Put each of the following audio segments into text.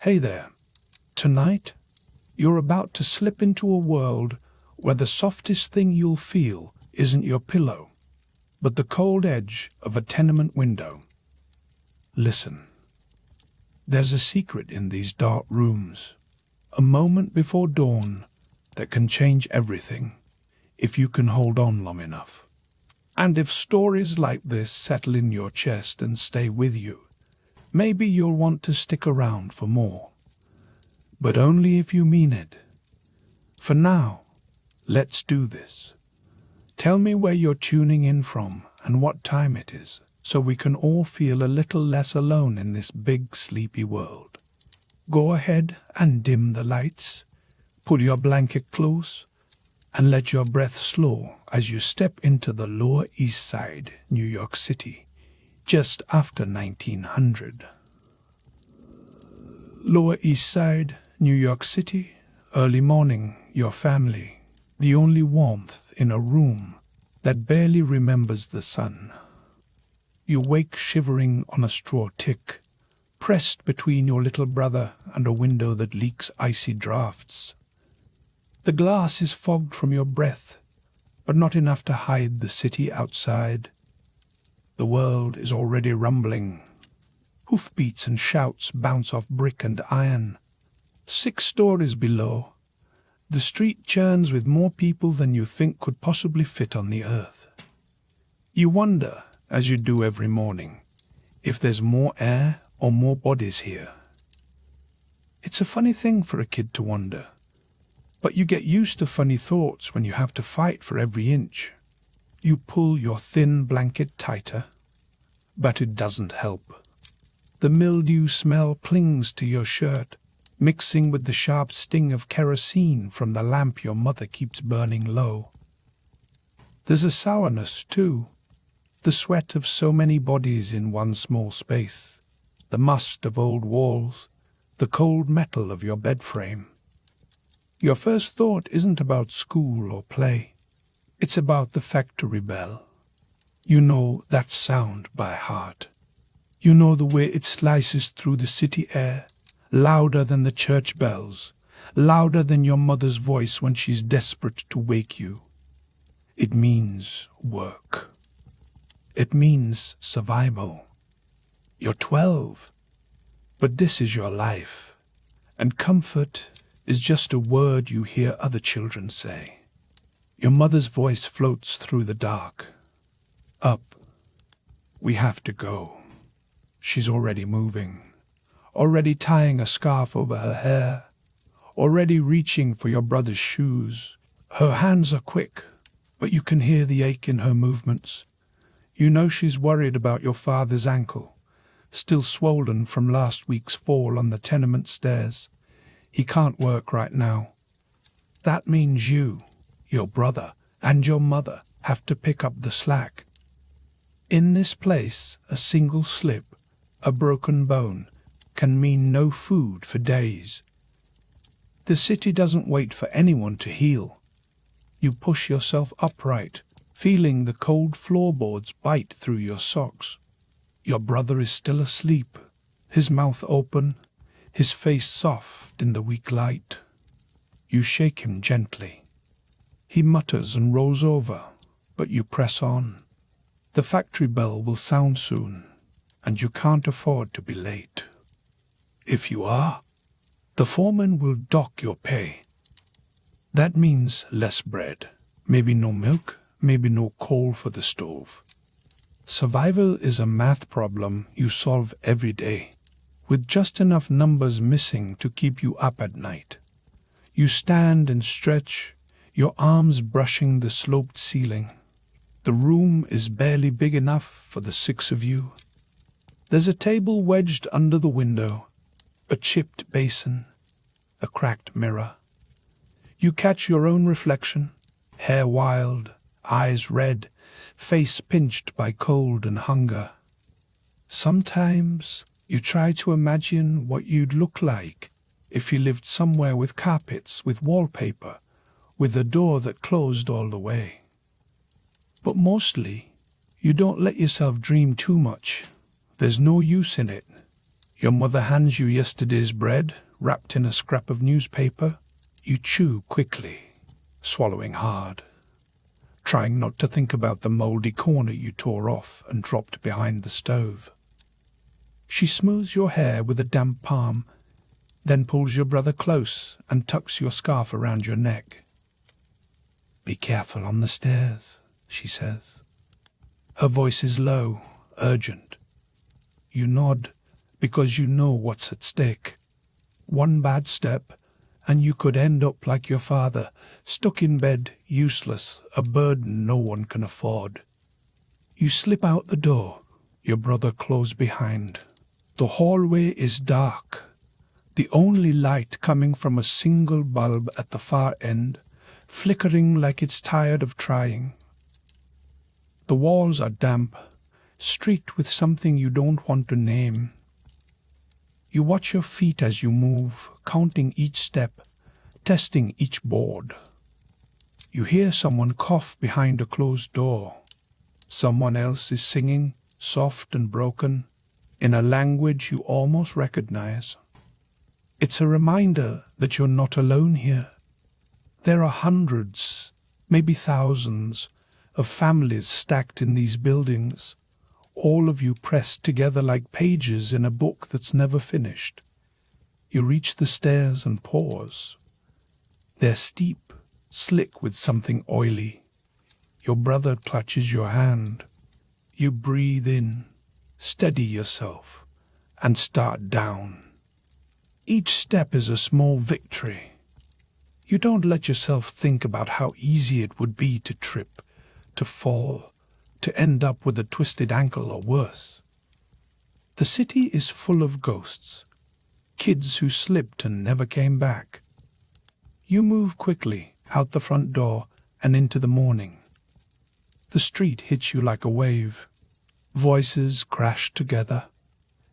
Hey there. Tonight, you're about to slip into a world where the softest thing you'll feel isn't your pillow, but the cold edge of a tenement window. Listen. There's a secret in these dark rooms, a moment before dawn that can change everything if you can hold on long enough. And if stories like this settle in your chest and stay with you, maybe you'll want to stick around for more. But only if you mean it. For now, let's do this. Tell me where you're tuning in from and what time it is, so we can all feel a little less alone in this big, sleepy world. Go ahead and dim the lights, pull your blanket close, and let your breath slow as you step into the Lower East Side, New York City, just after 1900. Lower East Side, New York City, early morning, your family, the only warmth in a room that barely remembers the sun. You wake shivering on a straw tick, pressed between your little brother and a window that leaks icy draughts. The glass is fogged from your breath, but not enough to hide the city outside. The world is already rumbling. Hoofbeats and shouts bounce off brick and iron. 6 stories below, the street churns with more people than you think could possibly fit on the earth. You wonder, as you do every morning, if there's more air or more bodies here. It's a funny thing for a kid to wonder. But you get used to funny thoughts when you have to fight for every inch. You pull your thin blanket tighter, but it doesn't help. The mildew smell clings to your shirt, mixing with the sharp sting of kerosene from the lamp your mother keeps burning low. There's a sourness, too, the sweat of so many bodies in one small space, the must of old walls, the cold metal of your bed frame. Your first thought isn't about school or play. It's about the factory bell. You know that sound by heart. You know the way it slices through the city air, louder than the church bells, louder than your mother's voice when she's desperate to wake you. It means work. It means survival. You're 12, but this is your life, and comfort is just a word you hear other children say. Your mother's voice floats through the dark. Up. We have to go. She's already moving, already tying a scarf over her hair, already reaching for your brother's shoes. Her hands are quick, but you can hear the ache in her movements. You know she's worried about your father's ankle, still swollen from last week's fall on the tenement stairs. He can't work right now. That means you, your brother, and your mother have to pick up the slack. In this place, a single slip, a broken bone, can mean no food for days. The city doesn't wait for anyone to heal. You push yourself upright, feeling the cold floorboards bite through your socks. Your brother is still asleep, his mouth open, his face soft in the weak light. You shake him gently. He mutters and rolls over, but you press on. The factory bell will sound soon, and you can't afford to be late. If you are, the foreman will dock your pay. That means less bread, maybe no milk, maybe no coal for the stove. Survival is a math problem you solve every day, with just enough numbers missing to keep you up at night. You stand and stretch, your arms brushing the sloped ceiling. The room is barely big enough for the 6 of you. There's a table wedged under the window, a chipped basin, a cracked mirror. You catch your own reflection, hair wild, eyes red, face pinched by cold and hunger. Sometimes you try to imagine what you'd look like if you lived somewhere with carpets, with wallpaper, with a door that closed all the way. But mostly, you don't let yourself dream too much. There's no use in it. Your mother hands you yesterday's bread, wrapped in a scrap of newspaper. You chew quickly, swallowing hard, trying not to think about the mouldy corner you tore off and dropped behind the stove. She smooths your hair with a damp palm, then pulls your brother close and tucks your scarf around your neck. "Be careful on the stairs," she says. Her voice is low, urgent. You nod because you know what's at stake. One bad step, and you could end up like your father, stuck in bed, useless, a burden no one can afford. You slip out the door, your brother close behind. The hallway is dark, the only light coming from a single bulb at the far end, flickering like it's tired of trying. The walls are damp, streaked with something you don't want to name. You watch your feet as you move, counting each step, testing each board. You hear someone cough behind a closed door. Someone else is singing, soft and broken, in a language you almost recognize. It's a reminder that you're not alone here. There are hundreds, maybe thousands, of families stacked in these buildings, all of you pressed together like pages in a book that's never finished. You reach the stairs and pause. They're steep, slick with something oily. Your brother clutches your hand. You breathe in, steady yourself, and start down. Each step is a small victory. You don't let yourself think about how easy it would be to trip, to fall, to end up with a twisted ankle or worse. The city is full of ghosts, kids who slipped and never came back. You move quickly out the front door and into the morning. The street hits you like a wave. Voices crash together.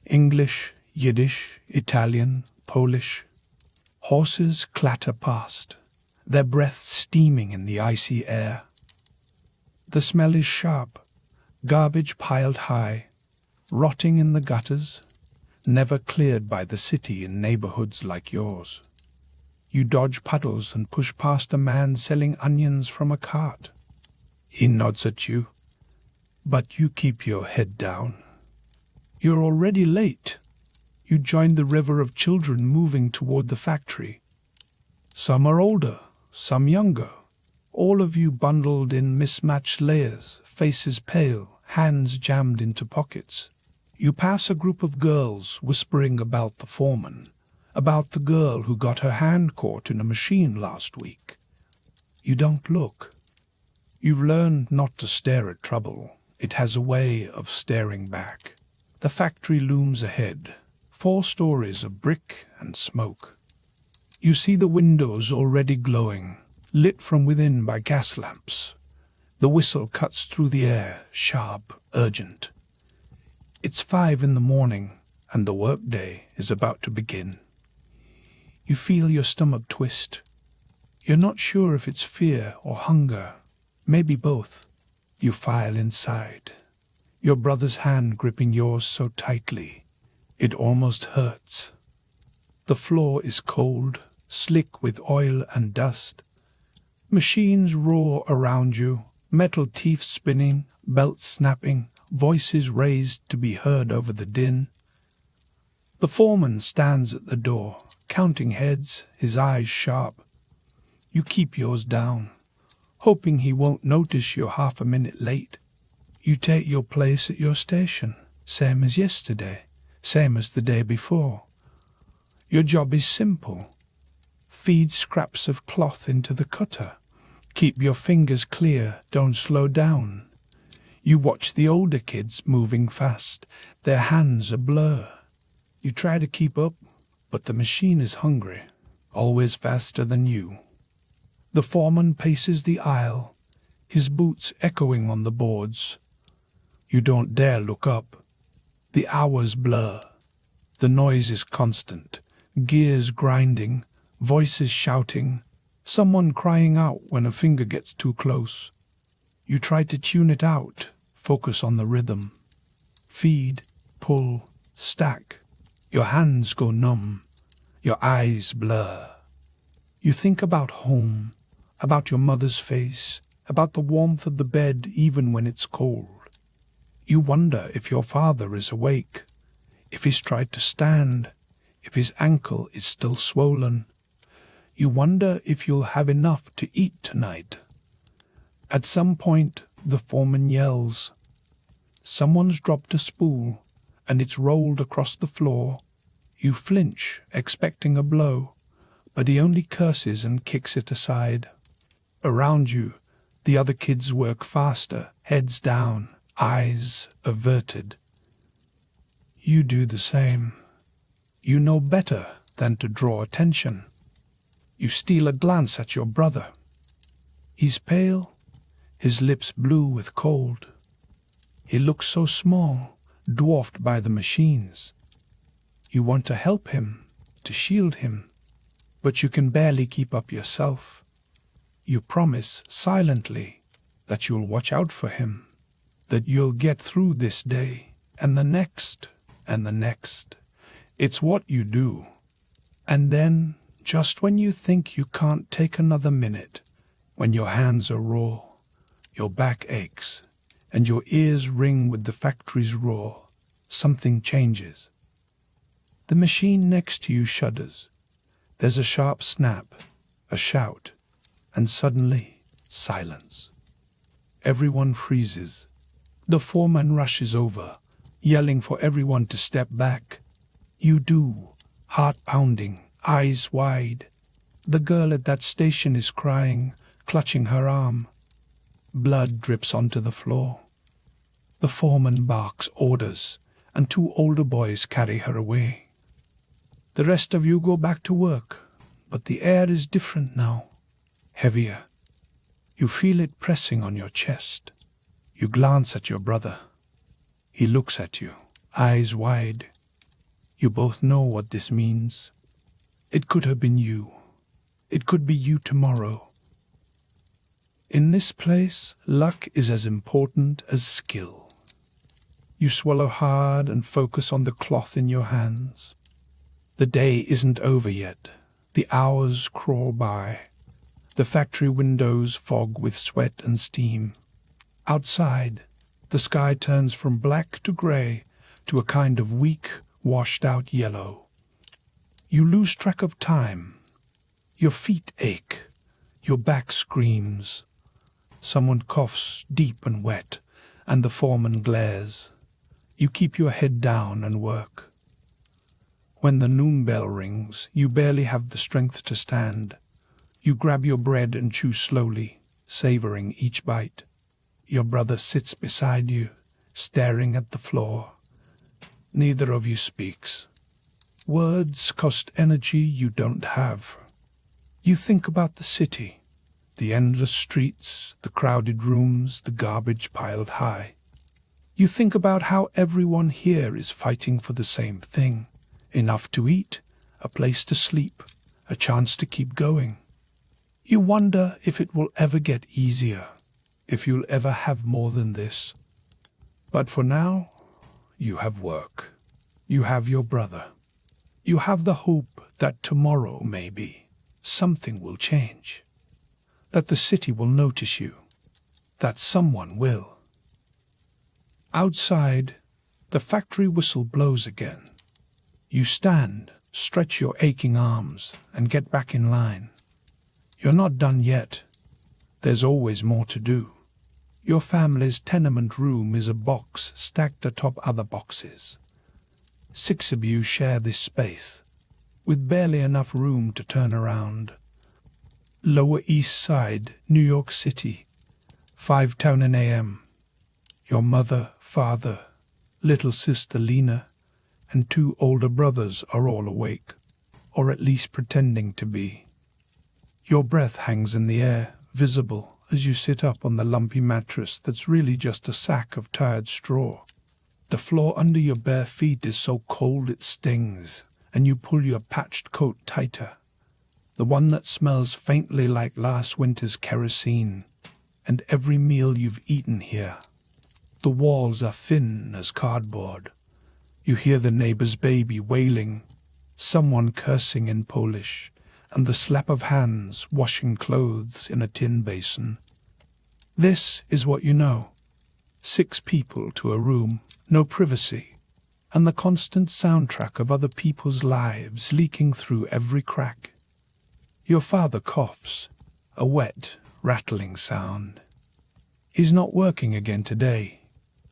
English, Yiddish, Italian, Polish. Horses clatter past, their breath steaming in the icy air. The smell is sharp, garbage piled high, rotting in the gutters, never cleared by the city in neighborhoods like yours. You dodge puddles and push past a man selling onions from a cart. He nods at you, but you keep your head down. You're already late. You join the river of children moving toward the factory. Some are older, some younger. All of you bundled in mismatched layers, faces pale, hands jammed into pockets. You pass a group of girls whispering about the foreman, about the girl who got her hand caught in a machine last week. You don't look. You've learned not to stare at trouble. It has a way of staring back. The factory looms ahead, 4 stories of brick and smoke. You see the windows already glowing, lit from within by gas lamps. The whistle cuts through the air, sharp, urgent. It's 5 in the morning, and the workday is about to begin. You feel your stomach twist. You're not sure if it's fear or hunger, maybe both. You file inside, your brother's hand gripping yours so tightly, it almost hurts. The floor is cold, slick with oil and dust. Machines roar around you, metal teeth spinning, belts snapping, voices raised to be heard over the din. The foreman stands at the door, counting heads, his eyes sharp. You keep yours down, hoping he won't notice you're half a minute late. You take your place at your station, same as yesterday, same as the day before. Your job is simple. Feed scraps of cloth into the cutter. Keep your fingers clear, don't slow down. You watch the older kids moving fast, their hands a blur. You try to keep up, but the machine is hungry, always faster than you. The foreman paces the aisle, his boots echoing on the boards. You don't dare look up. The hours blur. The noise is constant, gears grinding, voices shouting, someone crying out when a finger gets too close. You try to tune it out, focus on the rhythm. Feed, pull, stack. Your hands go numb, your eyes blur. You think about home, about your mother's face, about the warmth of the bed even when it's cold. You wonder if your father is awake, if he's tried to stand, if his ankle is still swollen. You wonder if you'll have enough to eat tonight. At some point, the foreman yells. Someone's dropped a spool, and it's rolled across the floor. You flinch, expecting a blow, but he only curses and kicks it aside. Around you, the other kids work faster, heads down, eyes averted. You do the same. You know better than to draw attention. You steal a glance at your brother. He's pale, his lips blue with cold. He looks so small, dwarfed by the machines. You want to help him, to shield him, but you can barely keep up yourself. You promise silently that you'll watch out for him, that you'll get through this day and the next and the next. It's what you do. And then, just when you think you can't take another minute, when your hands are raw, your back aches, and your ears ring with the factory's roar, something changes. The machine next to you shudders. There's a sharp snap, a shout, and suddenly silence. Everyone freezes. The foreman rushes over, yelling for everyone to step back. You do, heart pounding, eyes wide. The girl at that station is crying, clutching her arm. Blood drips onto the floor. The foreman barks orders, and two older boys carry her away. The rest of you go back to work, but the air is different now, heavier. You feel it pressing on your chest. You glance at your brother. He looks at you, eyes wide. You both know what this means. It could have been you. It could be you tomorrow. In this place, luck is as important as skill. You swallow hard and focus on the cloth in your hands. The day isn't over yet. The hours crawl by. The factory windows fog with sweat and steam. Outside, the sky turns from black to grey to a kind of weak, washed-out yellow. You lose track of time. Your feet ache. Your back screams. Someone coughs deep and wet, and the foreman glares. You keep your head down and work. When the noon bell rings, you barely have the strength to stand. You grab your bread and chew slowly, savoring each bite. Your brother sits beside you, staring at the floor. Neither of you speaks. Words cost energy you don't have. You think about the city, the endless streets, the crowded rooms, the garbage piled high. You think about how everyone here is fighting for the same thing. Enough to eat, a place to sleep, a chance to keep going. You wonder if it will ever get easier, if you'll ever have more than this. But for now, you have work. You have your brother. You have the hope that tomorrow, maybe, something will change. That the city will notice you. That someone will. Outside, the factory whistle blows again. You stand, stretch your aching arms, and get back in line. You're not done yet. There's always more to do. Your family's tenement room is a box stacked atop other boxes. 6 of you share this space, with barely enough room to turn around. Lower East Side, New York City, 5:10 a.m. Your mother, father, little sister Lena, and 2 older brothers are all awake, or at least pretending to be. Your breath hangs in the air, visible as you sit up on the lumpy mattress that's really just a sack of tired straw. The floor under your bare feet is so cold it stings, and you pull your patched coat tighter, the one that smells faintly like last winter's kerosene, and every meal you've eaten here. The walls are thin as cardboard. You hear the neighbor's baby wailing, someone cursing in Polish, and the slap of hands washing clothes in a tin basin. This is what you know. 6 people to a room, no privacy, and the constant soundtrack of other people's lives leaking through every crack. Your father coughs, a wet, rattling sound. He's not working again today.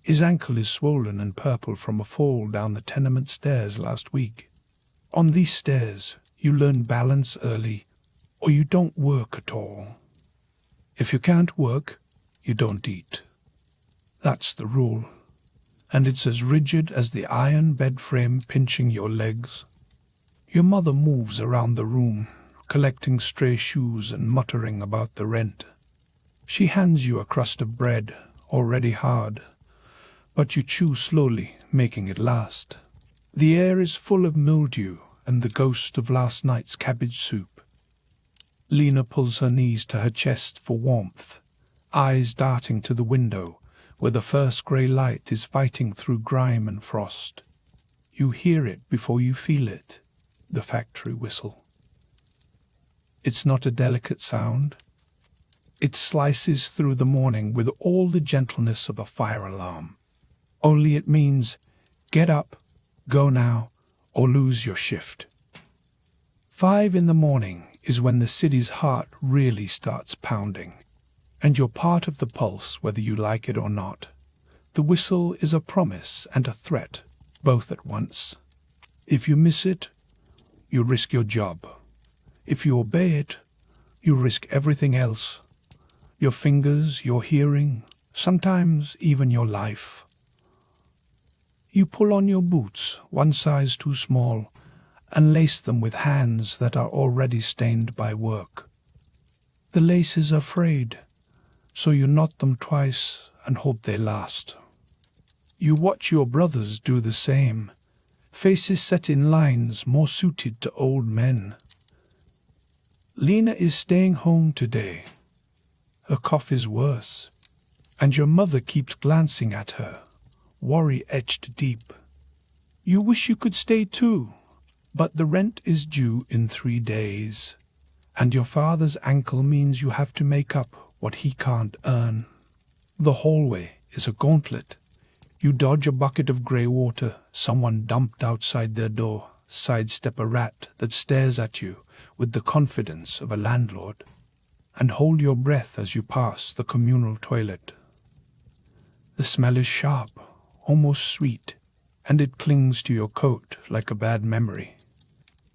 His ankle is swollen and purple from a fall down the tenement stairs last week. On these stairs, you learn balance early, or you don't work at all. If you can't work, you don't eat. That's the rule, and it's as rigid as the iron bed frame pinching your legs. Your mother moves around the room, collecting stray shoes and muttering about the rent. She hands you a crust of bread, already hard, but you chew slowly, making it last. The air is full of mildew and the ghost of last night's cabbage soup. Lena pulls her knees to her chest for warmth, eyes darting to the window, where the first grey light is fighting through grime and frost. You hear it before you feel it, the factory whistle. It's not a delicate sound. It slices through the morning with all the gentleness of a fire alarm. Only it means, get up, go now, or lose your shift. 5 in the morning is when the city's heart really starts pounding, and you're part of the pulse whether you like it or not. The whistle is a promise and a threat, both at once. If you miss it, you risk your job. If you obey it, you risk everything else. Your fingers, your hearing, sometimes even your life. You pull on your boots, one size too small, and lace them with hands that are already stained by work. The laces are frayed, so you knot them twice and hope they last. You watch your brothers do the same, faces set in lines more suited to old men. Lena is staying home today. Her cough is worse, and your mother keeps glancing at her, worry etched deep. You wish you could stay too, but the rent is due in 3 days, and your father's ankle means you have to make up what he can't earn. The hallway is a gauntlet. You dodge a bucket of grey water someone dumped outside their door, sidestep a rat that stares at you with the confidence of a landlord, and hold your breath as you pass the communal toilet. The smell is sharp, almost sweet, and it clings to your coat like a bad memory.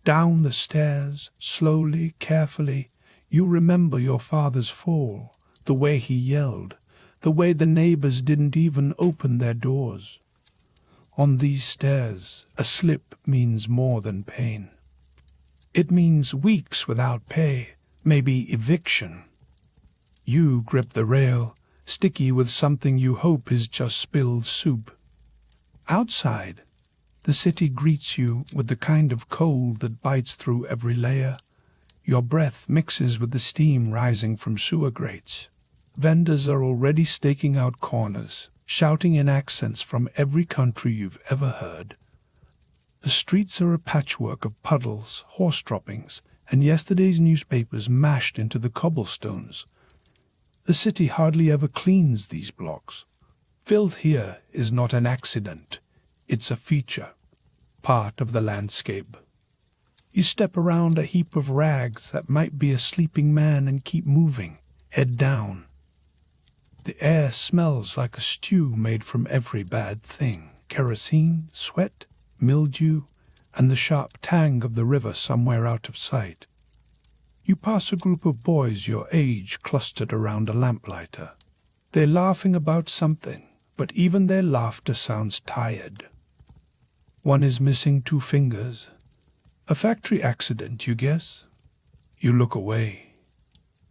Down the stairs, slowly, carefully, you remember your father's fall, the way he yelled, the way the neighbors didn't even open their doors. On these stairs, a slip means more than pain. It means weeks without pay, maybe eviction. You grip the rail, sticky with something you hope is just spilled soup. Outside, the city greets you with the kind of cold that bites through every layer. Your breath mixes with the steam rising from sewer grates. Vendors are already staking out corners, shouting in accents from every country you've ever heard. The streets are a patchwork of puddles, horse droppings, and yesterday's newspapers mashed into the cobblestones. The city hardly ever cleans these blocks. Filth here is not an accident. It's a feature, part of the landscape. You step around a heap of rags that might be a sleeping man and keep moving, head down. The air smells like a stew made from every bad thing: kerosene, sweat, mildew, and the sharp tang of the river somewhere out of sight. You pass a group of boys your age clustered around a lamplighter. They're laughing about something, but even their laughter sounds tired. One is missing 2 fingers. A factory accident, you guess? You look away.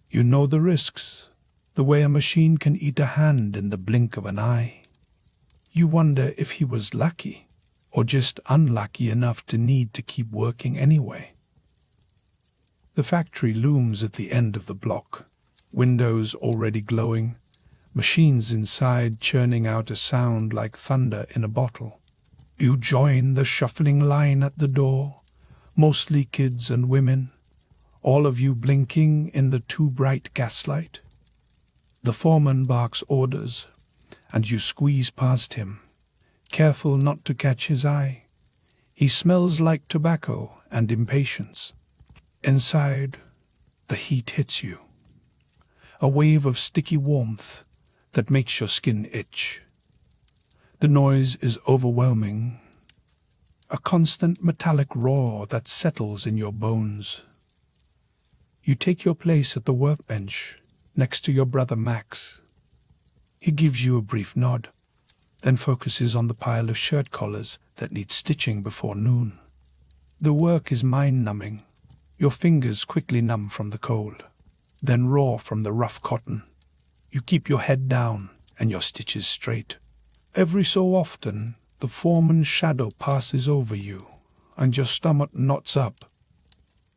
You know the risks, the way a machine can eat a hand in the blink of an eye. You wonder if he was lucky, or just unlucky enough to need to keep working anyway. The factory looms at the end of the block, windows already glowing, machines inside churning out a sound like thunder in a bottle. You join the shuffling line at the door, mostly kids and women, all of you blinking in the too bright gaslight. The foreman barks orders, and you squeeze past him, careful not to catch his eye. He smells like tobacco and impatience. Inside, the heat hits you, a wave of sticky warmth that makes your skin itch. The noise is overwhelming, a constant metallic roar that settles in your bones. You take your place at the workbench next to your brother Max. He gives you a brief nod, then focuses on the pile of shirt collars that need stitching before noon. The work is mind-numbing. Your fingers quickly numb from the cold, then raw from the rough cotton. You keep your head down and your stitches straight. Every so often, the foreman's shadow passes over you, and your stomach knots up.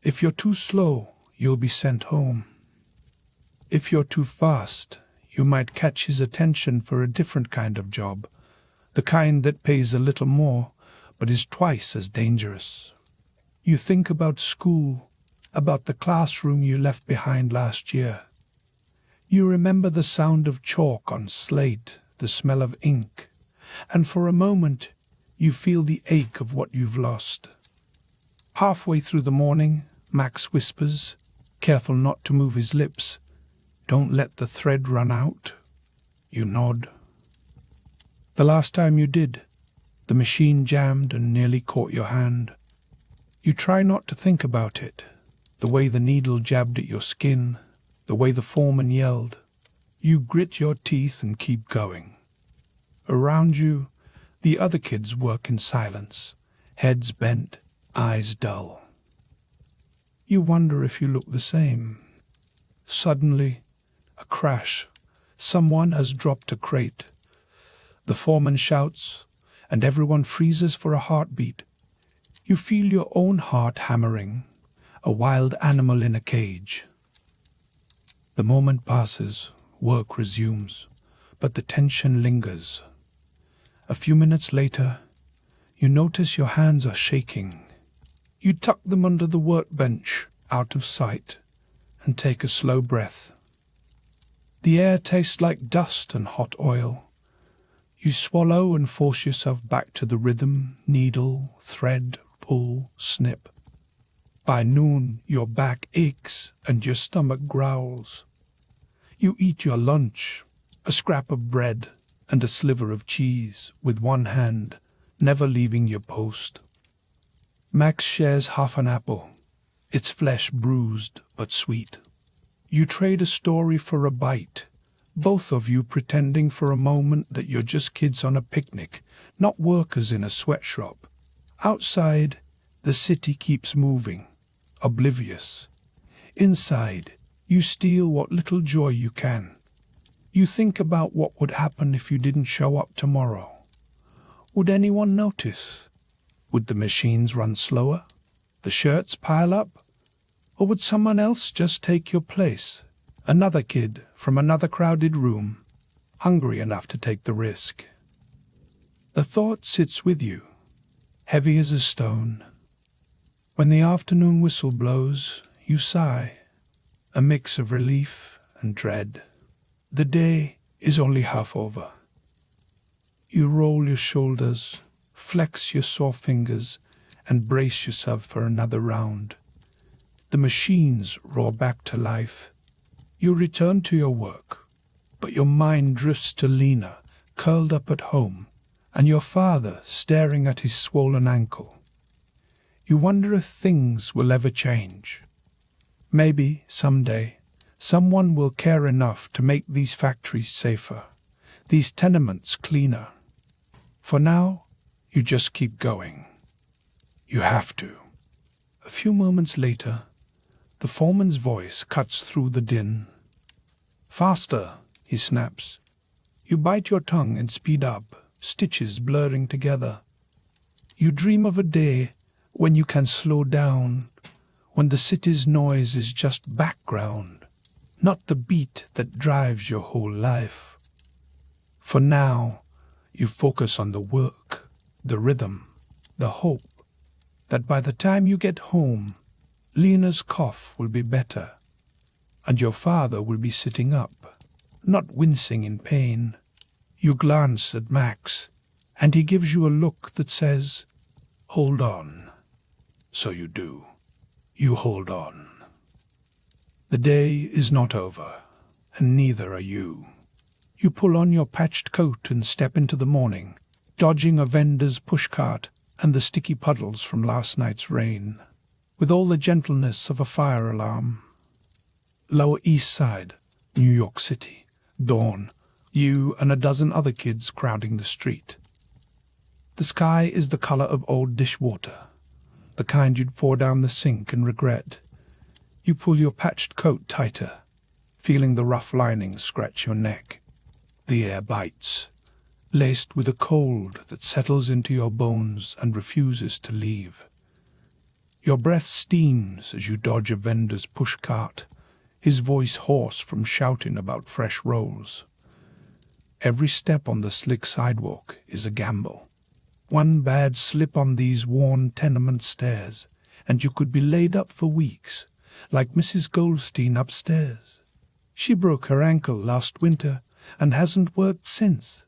If you're too slow, you'll be sent home. If you're too fast, you might catch his attention for a different kind of job, the kind that pays a little more, but is twice as dangerous. You think about school, about the classroom you left behind last year. You remember the sound of chalk on slate, the smell of ink, and for a moment you feel the ache of what you've lost. Halfway through the morning, Max whispers, careful not to move his lips, "Don't let the thread run out." You nod. The last time you did, the machine jammed and nearly caught your hand. You try not to think about it, the way the needle jabbed at your skin, the way the foreman yelled. You grit your teeth and keep going. Around you, the other kids work in silence, heads bent, eyes dull. You wonder if you look the same. Suddenly, a crash. Someone has dropped a crate. The foreman shouts, and everyone freezes for a heartbeat. You feel your own heart hammering, a wild animal in a cage. The moment passes, work resumes, but the tension lingers. A few minutes later, you notice your hands are shaking. You tuck them under the workbench, out of sight, and take a slow breath. The air tastes like dust and hot oil. You swallow and force yourself back to the rhythm, needle, thread, pull, snip. By noon, your back aches and your stomach growls. You eat your lunch, a scrap of bread and a sliver of cheese, with one hand, never leaving your post. Max shares half an apple, its flesh bruised but sweet. You trade a story for a bite, both of you pretending for a moment that you're just kids on a picnic, not workers in a sweatshop. Outside, the city keeps moving, oblivious. Inside, you steal what little joy you can. You think about what would happen if you didn't show up tomorrow. Would anyone notice? Would the machines run slower? The shirts pile up? Or would someone else just take your place? Another kid from another crowded room, hungry enough to take the risk. The thought sits with you, heavy as a stone. When the afternoon whistle blows, you sigh, a mix of relief and dread. The day is only half over. You roll your shoulders, flex your sore fingers, and brace yourself for another round. The machines roar back to life. You return to your work, but your mind drifts to Lena, curled up at home, and your father staring at his swollen ankle. You wonder if things will ever change. Maybe, someday, someone will care enough to make these factories safer, these tenements cleaner. For now, you just keep going. You have to. A few moments later, the foreman's voice cuts through the din. "Faster," he snaps. You bite your tongue and speed up, stitches blurring together. You dream of a day when you can slow down, when the city's noise is just background, not the beat that drives your whole life. For now, you focus on the work, the rhythm, the hope that by the time you get home, Lena's cough will be better, and your father will be sitting up, not wincing in pain. You glance at Max, and he gives you a look that says, "Hold on." So you do. You hold on. The day is not over, and neither are you. You pull on your patched coat and step into the morning, dodging a vendor's pushcart and the sticky puddles from last night's rain, with all the gentleness of a fire alarm. Lower East Side, New York City, dawn, you and a dozen other kids crowding the street. The sky is the color of old dishwater, the kind you'd pour down the sink and regret. You pull your patched coat tighter, feeling the rough lining scratch your neck. The air bites, laced with a cold that settles into your bones and refuses to leave. Your breath steams as you dodge a vendor's pushcart, his voice hoarse from shouting about fresh rolls. Every step on the slick sidewalk is a gamble. One bad slip on these worn tenement stairs, and you could be laid up for weeks, like Mrs. Goldstein upstairs. She broke her ankle last winter and hasn't worked since.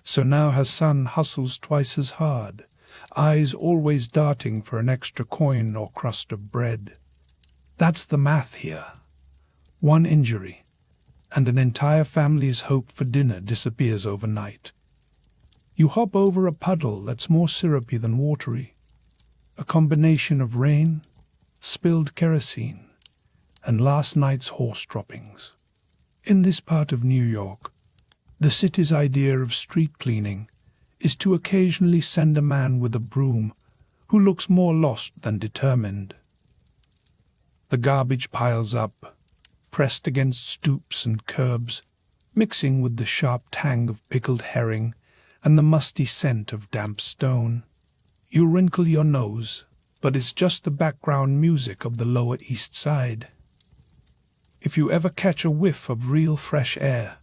So now her son hustles twice as hard, eyes always darting for an extra coin or crust of bread. That's the math here. One injury, and an entire family's hope for dinner disappears overnight. You hop over a puddle that's more syrupy than watery, a combination of rain, spilled kerosene, and last night's horse droppings. In this part of New York, the city's idea of street cleaning is to occasionally send a man with a broom who looks more lost than determined. The garbage piles up, pressed against stoops and curbs, mixing with the sharp tang of pickled herring and the musty scent of damp stone. You wrinkle your nose, but it's just the background music of the Lower East Side. If you ever catch a whiff of real fresh air,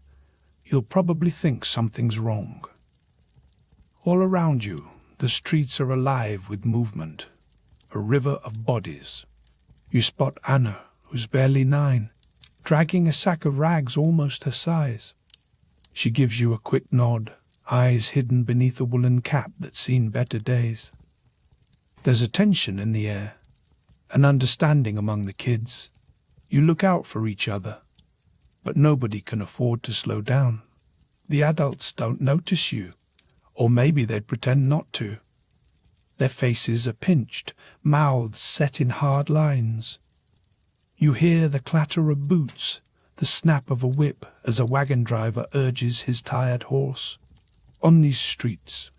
you'll probably think something's wrong. All around you, the streets are alive with movement, a river of bodies. You spot Anna, who's barely 9, dragging a sack of rags almost her size. She gives you a quick nod, eyes hidden beneath a woolen cap that's seen better days. There's a tension in the air, an understanding among the kids. You look out for each other, but nobody can afford to slow down. The adults don't notice you, or maybe they'd pretend not to. Their faces are pinched, mouths set in hard lines. You hear the clatter of boots, the snap of a whip as a wagon driver urges his tired horse. On these streets,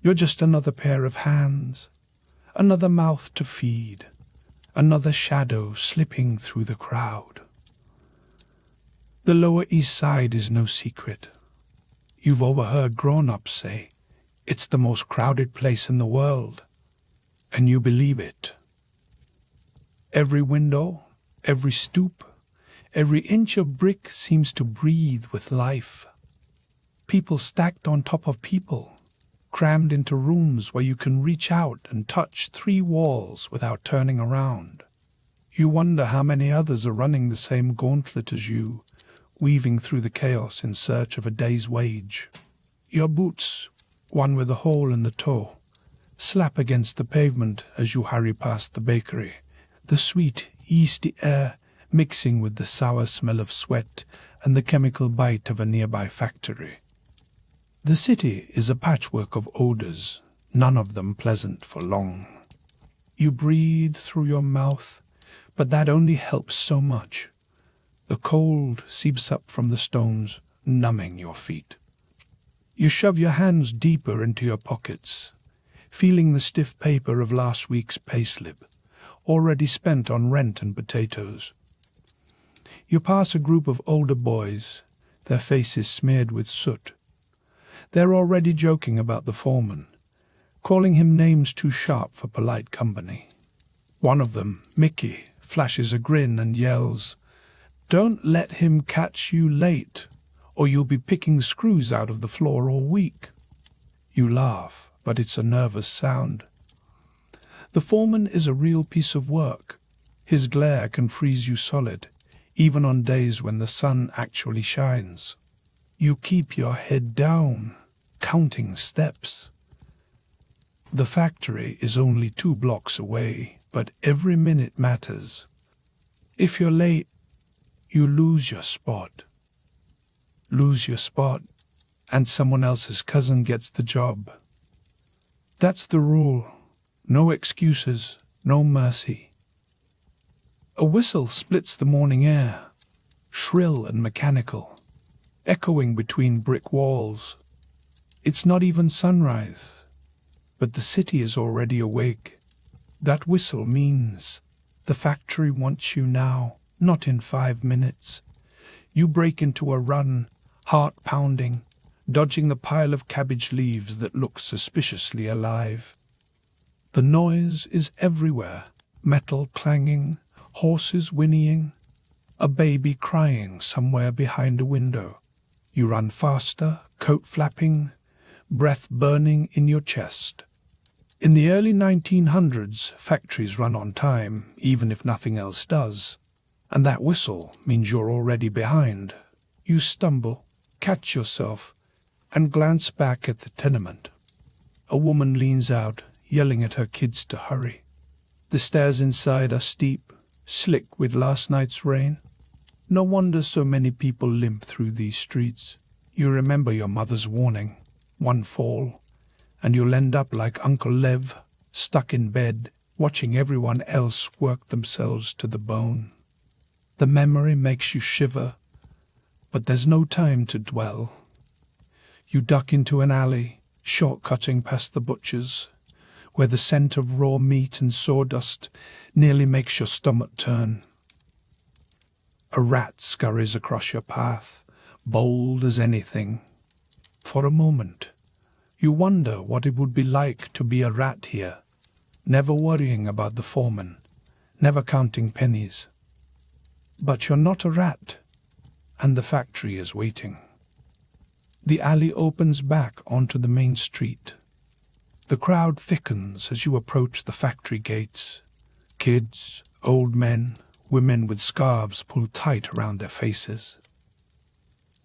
you're just another pair of hands, another mouth to feed, another shadow slipping through the crowd. The Lower East Side is no secret. You've overheard grown-ups say, it's the most crowded place in the world, and you believe it. Every window, every stoop, every inch of brick seems to breathe with life. People stacked on top of people, crammed into rooms where you can reach out and touch 3 walls without turning around. You wonder how many others are running the same gauntlet as you, weaving through the chaos in search of a day's wage. Your boots, one with a hole in the toe, slap against the pavement as you hurry past the bakery, the sweet, yeasty air mixing with the sour smell of sweat and the chemical bite of a nearby factory. The city is a patchwork of odors, none of them pleasant for long. You breathe through your mouth, but that only helps so much. The cold seeps up from the stones, numbing your feet. You shove your hands deeper into your pockets, feeling the stiff paper of last week's payslip, already spent on rent and potatoes. You pass a group of older boys, their faces smeared with soot. They're already joking about the foreman, calling him names too sharp for polite company. One of them, Mickey, flashes a grin and yells, "Don't let him catch you late, or you'll be picking screws out of the floor all week." You laugh, but it's a nervous sound. The foreman is a real piece of work. His glare can freeze you solid, even on days when the sun actually shines. You keep your head down, counting steps. The factory is only 2 blocks away, but every minute matters. If you're late, you lose your spot. And someone else's cousin gets the job. That's the rule. No excuses, no mercy. A whistle splits the morning air, shrill and mechanical, echoing between brick walls. It's not even sunrise, but the city is already awake. That whistle means the factory wants you now, not in 5 minutes. You break into a run, heart pounding, dodging the pile of cabbage leaves that look suspiciously alive. The noise is everywhere, metal clanging, horses whinnying, a baby crying somewhere behind a window. You run faster, coat flapping, breath burning in your chest. In the early 1900s, factories run on time, even if nothing else does. And that whistle means you're already behind. You stumble, catch yourself, and glance back at the tenement. A woman leans out, yelling at her kids to hurry. The stairs inside are steep, slick with last night's rain. No wonder so many people limp through these streets. You remember your mother's warning, one fall, and you'll end up like Uncle Lev, stuck in bed, watching everyone else work themselves to the bone. The memory makes you shiver, but there's no time to dwell. You duck into an alley, shortcutting past the butcher's, where the scent of raw meat and sawdust nearly makes your stomach turn. A rat scurries across your path, bold as anything. For a moment, you wonder what it would be like to be a rat here, never worrying about the foreman, never counting pennies. But you're not a rat, and the factory is waiting. The alley opens back onto the main street. The crowd thickens as you approach the factory gates. Kids, old men, women with scarves pulled tight around their faces.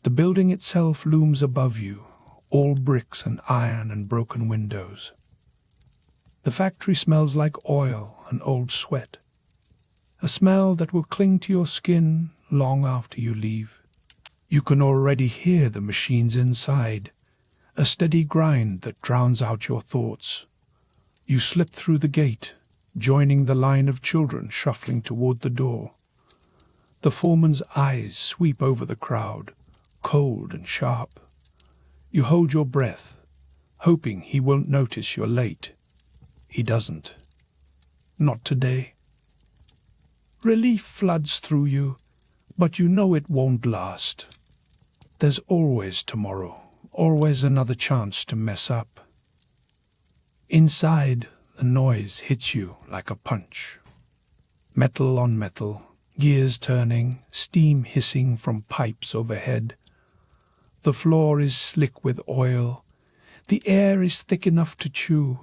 The building itself looms above you, all bricks and iron and broken windows. The factory smells like oil and old sweat, a smell that will cling to your skin long after you leave. You can already hear the machines inside, a steady grind that drowns out your thoughts. You slip through the gate, joining the line of children shuffling toward the door. The foreman's eyes sweep over the crowd, cold and sharp. You hold your breath, hoping he won't notice you're late. He doesn't. Not today. Relief floods through you, but you know it won't last. There's always tomorrow, always another chance to mess up. Inside, the noise hits you like a punch. Metal on metal, gears turning, steam hissing from pipes overhead. The floor is slick with oil. The air is thick enough to chew.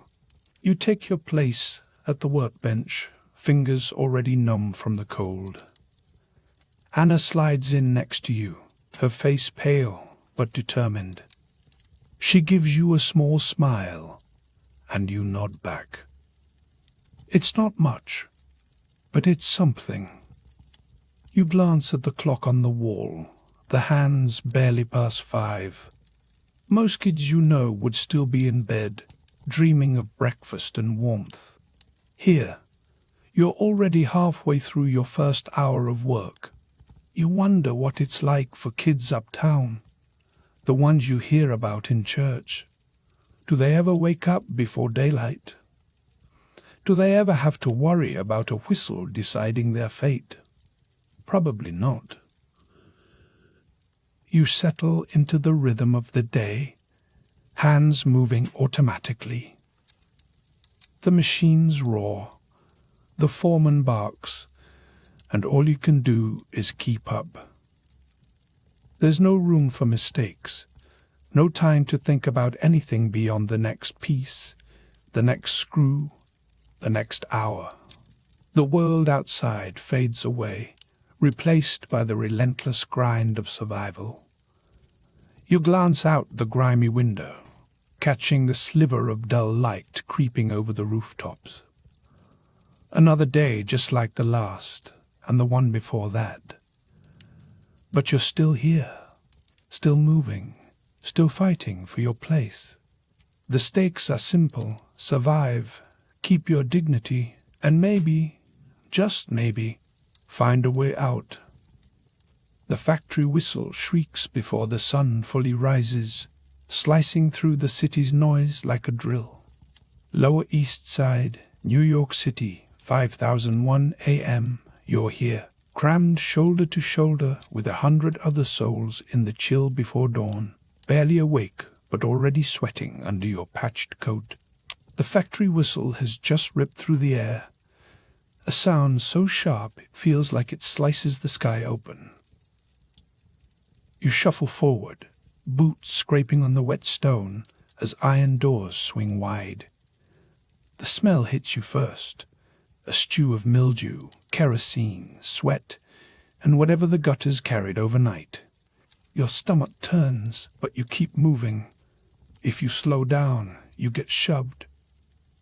You take your place at the workbench, fingers already numb from the cold. Anna slides in next to you, her face pale but determined. She gives you a small smile, and you nod back. It's not much, but it's something. You glance at the clock on the wall, the hands barely past 5. Most kids you know would still be in bed, dreaming of breakfast and warmth. Here, you're already halfway through your first hour of work. You wonder what it's like for kids uptown, the ones you hear about in church. Do they ever wake up before daylight? Do they ever have to worry about a whistle deciding their fate? Probably not. You settle into the rhythm of the day, hands moving automatically. The machines roar, the foreman barks, and all you can do is keep up. There's no room for mistakes, No time to think about anything beyond the next piece, the next screw, the next hour. The world outside fades away, replaced by the relentless grind of survival. You glance out the grimy window, catching the sliver of dull light creeping over the rooftops. Another day just like the last, and the one before that. But you're still here, still moving, still fighting for your place. The stakes are simple: survive, keep your dignity, and maybe, just maybe, find a way out. The factory whistle shrieks before the sun fully rises, slicing through the city's noise like a drill. Lower East Side, New York City, 5001 a.m. You're here, crammed shoulder to shoulder with 100 other souls in the chill before dawn, barely awake but already sweating under your patched coat. The factory whistle has just ripped through the air, a sound so sharp it feels like it slices the sky open. You shuffle forward, boots scraping on the wet stone as iron doors swing wide. The smell hits you first, a stew of mildew, kerosene, sweat, and whatever the gutters carried overnight. Your stomach turns, but you keep moving. If you slow down, you get shoved.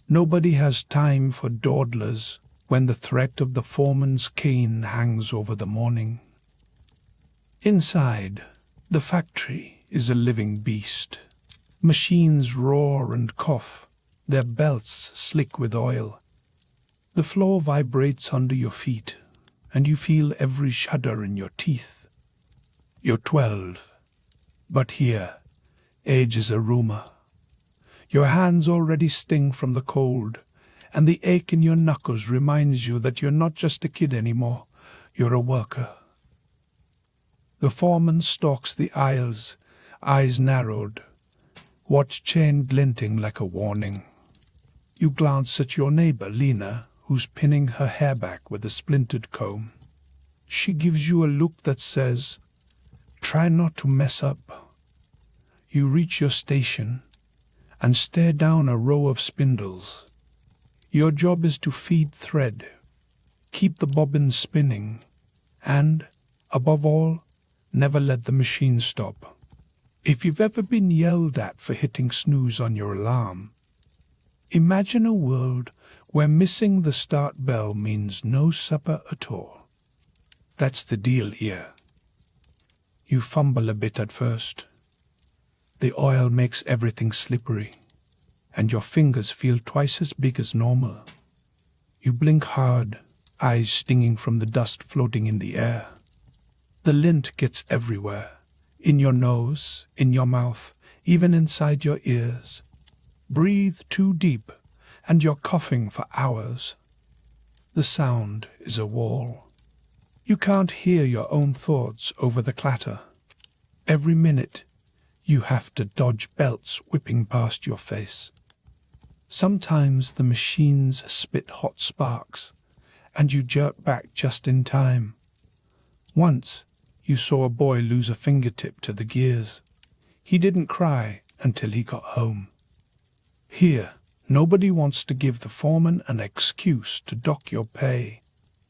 Nobody has time for dawdlers when the threat of the foreman's cane hangs over the morning. Inside, the factory is a living beast. Machines roar and cough, their belts slick with oil. The floor vibrates under your feet, and you feel every shudder in your teeth. You're 12, but here, age is a rumor. Your hands already sting from the cold, and the ache in your knuckles reminds you that you're not just a kid anymore, you're a worker. The foreman stalks the aisles, eyes narrowed, watch chain glinting like a warning. You glance at your neighbor, Lena, who's pinning her hair back with a splintered comb. She gives you a look that says, "Try not to mess up." You reach your station and stare down a row of spindles. Your job is to feed thread, keep the bobbins spinning, and, above all, never let the machine stop. If you've ever been yelled at for hitting snooze on your alarm, imagine a world where missing the start bell means no supper at all. That's the deal here. You fumble a bit at first. The oil makes everything slippery, and your fingers feel twice as big as normal. You blink hard, eyes stinging from the dust floating in the air. The lint gets everywhere, in your nose, in your mouth, even inside your ears. Breathe too deep, and you're coughing for hours. The sound is a wall. You can't hear your own thoughts over the clatter. Every minute, you have to dodge belts whipping past your face. Sometimes the machines spit hot sparks, and you jerk back just in time. Once, you saw a boy lose a fingertip to the gears. He didn't cry until he got home. Here, nobody wants to give the foreman an excuse to dock your pay,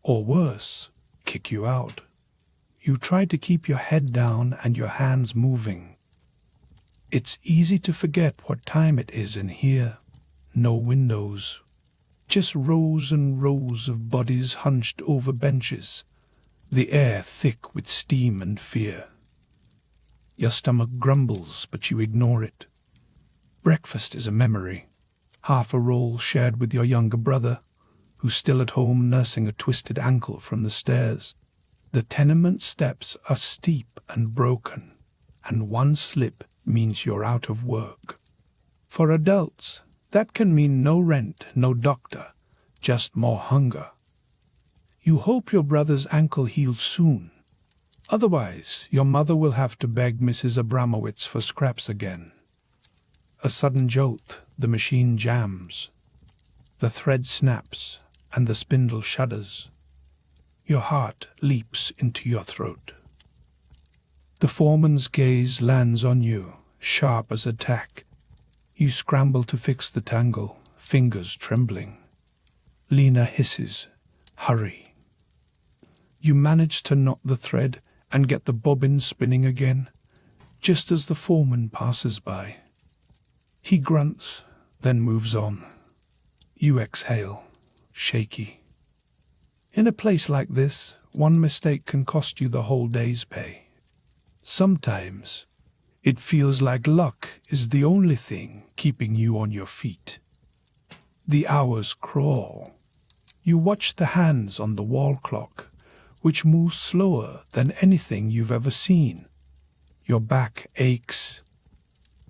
or worse, kick you out. You try to keep your head down and your hands moving. It's easy to forget what time it is in here. No windows, just rows and rows of bodies hunched over benches, the air thick with steam and fear. Your stomach grumbles, but you ignore it. Breakfast is a memory, half a roll shared with your younger brother, who's still at home nursing a twisted ankle from the stairs. The tenement steps are steep and broken, and one slip means you're out of work. For adults, that can mean no rent, no doctor, just more hunger. You hope your brother's ankle heals soon. Otherwise, your mother will have to beg Mrs. Abramowitz for scraps again. A sudden jolt, the machine jams. The thread snaps, and the spindle shudders. Your heart leaps into your throat. The foreman's gaze lands on you, sharp as a tack. You scramble to fix the tangle, fingers trembling. Lena hisses, "Hurry." You manage to knot the thread and get the bobbin spinning again, just as the foreman passes by. He grunts, then moves on. You exhale, shaky. In a place like this, one mistake can cost you the whole day's pay. Sometimes it feels like luck is the only thing keeping you on your feet. The hours crawl. You watch the hands on the wall clock, which moves slower than anything you've ever seen. Your back aches.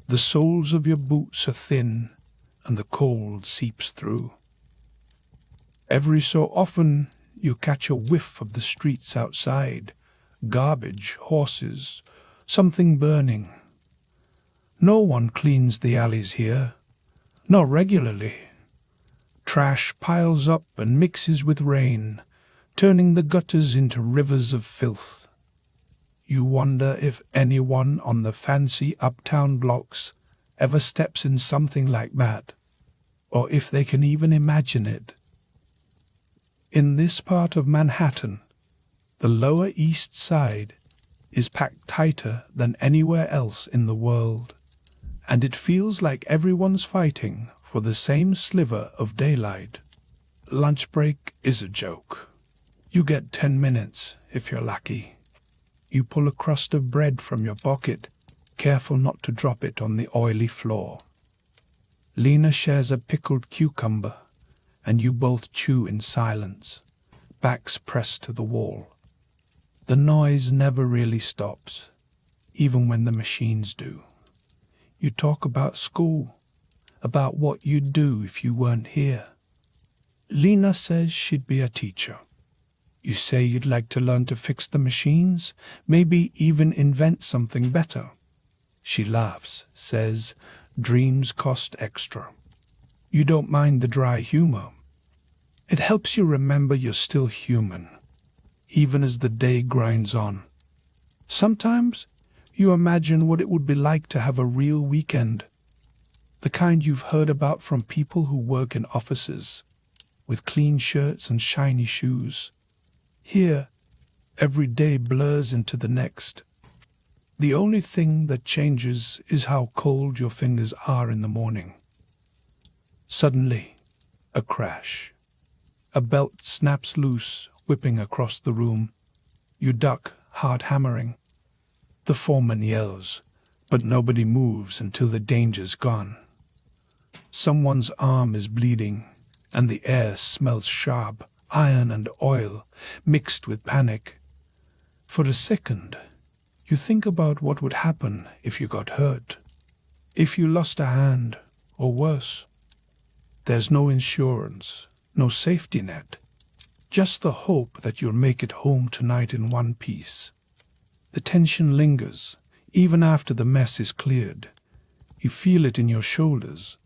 The soles of your boots are thin, and the cold seeps through. Every so often, you catch a whiff of the streets outside. Garbage, horses, something burning. No one cleans the alleys here, not regularly. Trash piles up and mixes with rain, turning the gutters into rivers of filth. You wonder if anyone on the fancy uptown blocks ever steps in something like that, or if they can even imagine it. In this part of Manhattan, the Lower East Side is packed tighter than anywhere else in the world, and it feels like everyone's fighting for the same sliver of daylight. Lunch break is a joke. You get 10 minutes if you're lucky. You pull a crust of bread from your pocket, careful not to drop it on the oily floor. Lena shares a pickled cucumber, and you both chew in silence, backs pressed to the wall. The noise never really stops, even when the machines do. You talk about school, about what you'd do if you weren't here. Lena says she'd be a teacher. You say you'd like to learn to fix the machines, maybe even invent something better. She laughs, says, dreams cost extra. You don't mind the dry humor. It helps you remember you're still human, even as the day grinds on. Sometimes you imagine what it would be like to have a real weekend, the kind you've heard about from people who work in offices, with clean shirts and shiny shoes. Here, every day blurs into the next. The only thing that changes is how cold your fingers are in the morning. Suddenly, a crash. A belt snaps loose, whipping across the room. You duck, heart hammering. The foreman yells, but nobody moves until the danger's gone. Someone's arm is bleeding, and the air smells sharp, iron and oil, mixed with panic. For a second, you think about what would happen if you got hurt, if you lost a hand, or worse. There's no insurance, no safety net, just the hope that you'll make it home tonight in one piece. The tension lingers, even after the mess is cleared. You feel it in your shoulders,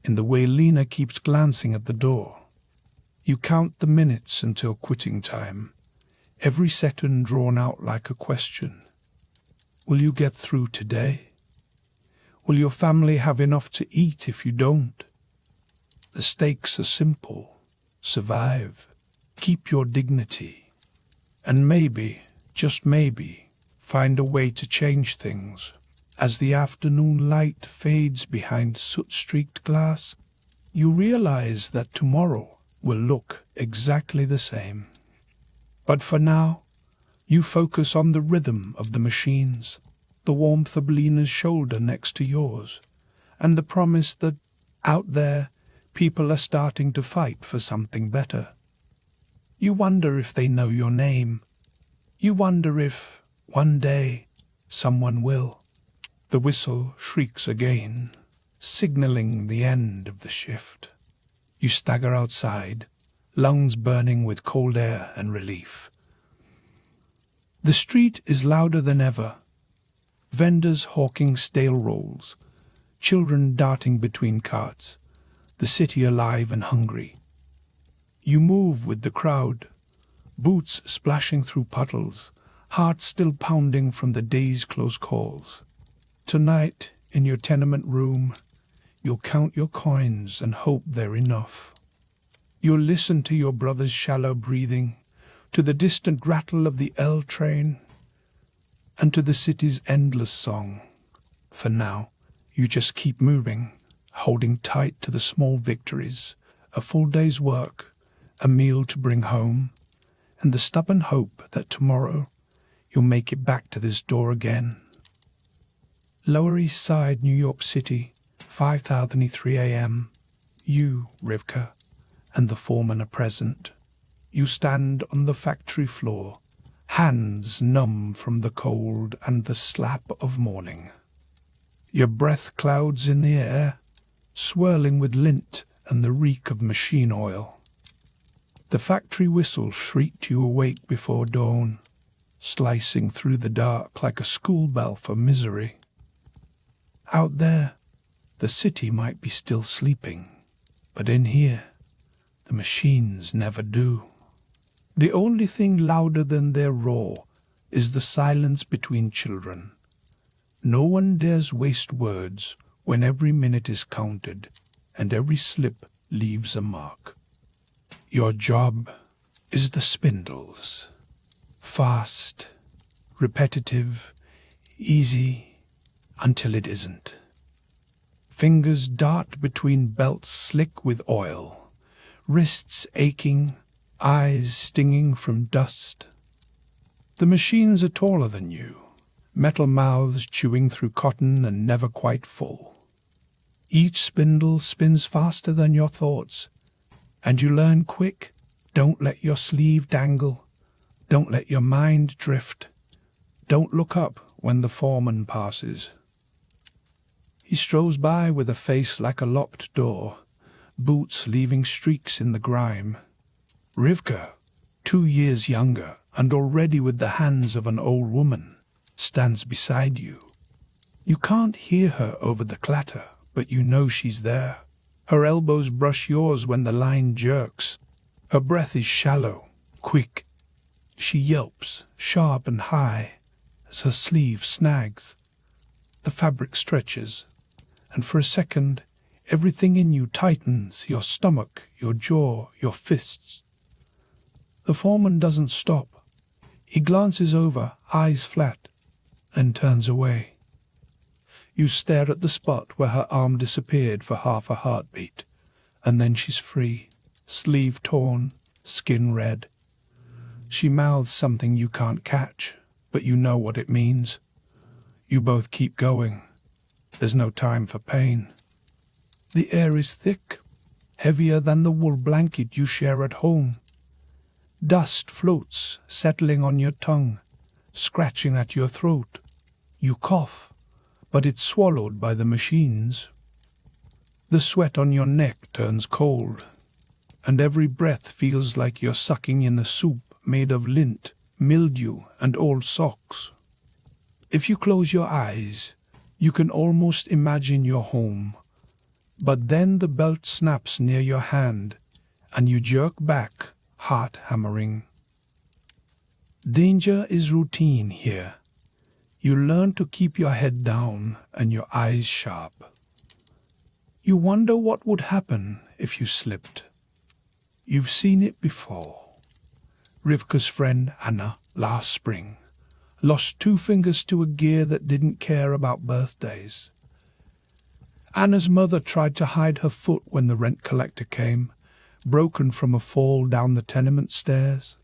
in the way Lena keeps glancing at the door. You count the minutes until quitting time, every second drawn out like a question. Will you get through today? Will your family have enough to eat if you don't? The stakes are simple. Survive, keep your dignity, and maybe, just maybe, find a way to change things. As the afternoon light fades behind soot-streaked glass, you realize that tomorrow will look exactly the same. But for now, you focus on the rhythm of the machines, the warmth of Lena's shoulder next to yours, and the promise that, out there, people are starting to fight for something better. You wonder if they know your name. You wonder if, one day, someone will. The whistle shrieks again, signaling the end of the shift. You stagger outside, lungs burning with cold air and relief. The street is louder than ever. Vendors hawking stale rolls, children darting between carts, the city alive and hungry. You move with the crowd, boots splashing through puddles, hearts still pounding from the day's close calls. Tonight, in your tenement room, you'll count your coins and hope they're enough. You'll listen to your brother's shallow breathing, to the distant rattle of the L train, and to the city's endless song. For now, you just keep moving, holding tight to the small victories, a full day's work, a meal to bring home, and the stubborn hope that tomorrow you'll make it back to this door again. Lower East Side, New York City, 5:03 a.m. You, Rivka, and the foreman are present. You stand on the factory floor, hands numb from the cold and the slap of morning. Your breath clouds in the air, swirling with lint and the reek of machine oil. The factory whistle shrieked you awake before dawn, slicing through the dark like a school bell for misery. Out there, the city might be still sleeping, but in here, the machines never do. The only thing louder than their roar is the silence between children. No one dares waste words when every minute is counted and every slip leaves a mark. Your job is the spindles. Fast, repetitive, easy, until it isn't. Fingers dart between belts slick with oil, wrists aching, eyes stinging from dust. The machines are taller than you, metal mouths chewing through cotton and never quite full. Each spindle spins faster than your thoughts, and you learn quick, don't let your sleeve dangle, don't let your mind drift, don't look up when the foreman passes. He strolls by with a face like a locked door, boots leaving streaks in the grime. Rivka, 2 years younger and already with the hands of an old woman, stands beside you. You can't hear her over the clatter, but you know she's there. Her elbows brush yours when the line jerks. Her breath is shallow, quick. She yelps, sharp and high, as her sleeve snags. The fabric stretches, and for a second, everything in you tightens, your stomach, your jaw, your fists. The foreman doesn't stop. He glances over, eyes flat, then turns away. You stare at the spot where her arm disappeared for half a heartbeat, and then she's free, sleeve torn, skin red. She mouths something you can't catch, but you know what it means. You both keep going. There's no time for pain. The air is thick, heavier than the wool blanket you share at home. Dust floats, settling on your tongue, scratching at your throat. You cough, but it's swallowed by the machines. The sweat on your neck turns cold, and every breath feels like you're sucking in a soup made of lint, mildew, and old socks. If you close your eyes, you can almost imagine your home, but then the belt snaps near your hand, and you jerk back, heart hammering. Danger is routine here. You learn to keep your head down and your eyes sharp. You wonder what would happen if you slipped. You've seen it before. Rivka's friend Anna, last spring, lost 2 fingers to a gear that didn't care about birthdays. Anna's mother tried to hide her foot when the rent collector came, broken from a fall down the tenement stairs.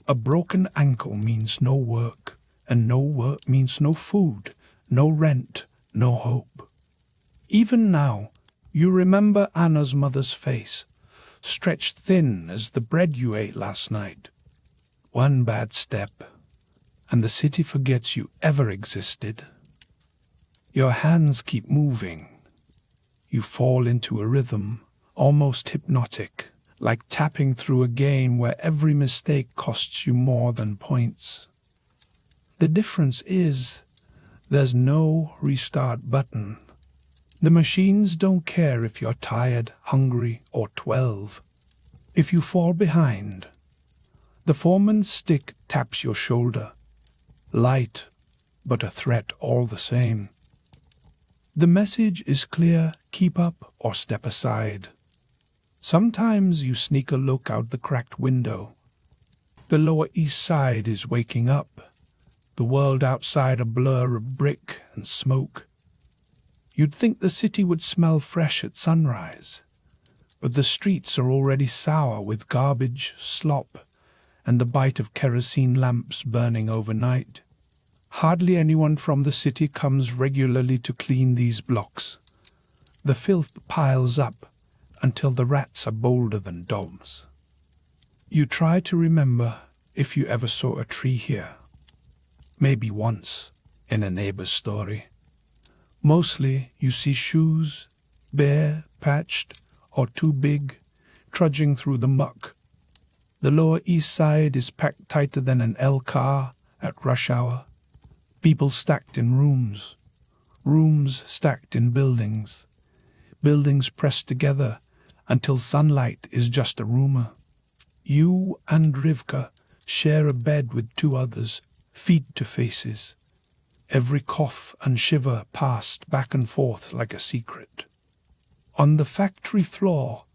A broken ankle means no work, and no work means no food, no rent, no hope. Even now, you remember Anna's mother's face, stretched thin as the bread you ate last night. One bad step, and the city forgets you ever existed. Your hands keep moving. You fall into a rhythm, almost hypnotic, like tapping through a game where every mistake costs you more than points. The difference is, there's no restart button. The machines don't care if you're tired, hungry, or 12. If you fall behind, the foreman's stick taps your shoulder. Light, but a threat all the same. The message is clear: keep up or step aside. Sometimes you sneak a look out the cracked window. The Lower East Side is waking up, the world outside a blur of brick and smoke. You'd think the city would smell fresh at sunrise, but the streets are already sour with garbage, slop, and the bite of kerosene lamps burning overnight. Hardly anyone from the city comes regularly to clean these blocks. The filth piles up until the rats are bolder than dogs. You try to remember if you ever saw a tree here. Maybe once, in a neighbor's story. Mostly you see shoes, bare, patched, or too big, trudging through the muck. The Lower East Side is packed tighter than an L car at rush hour. People stacked in rooms, rooms stacked in buildings, buildings pressed together until sunlight is just a rumor. You and Rivka share a bed with two others, feet to faces. Every cough and shiver passed back and forth like a secret. On the factory floor,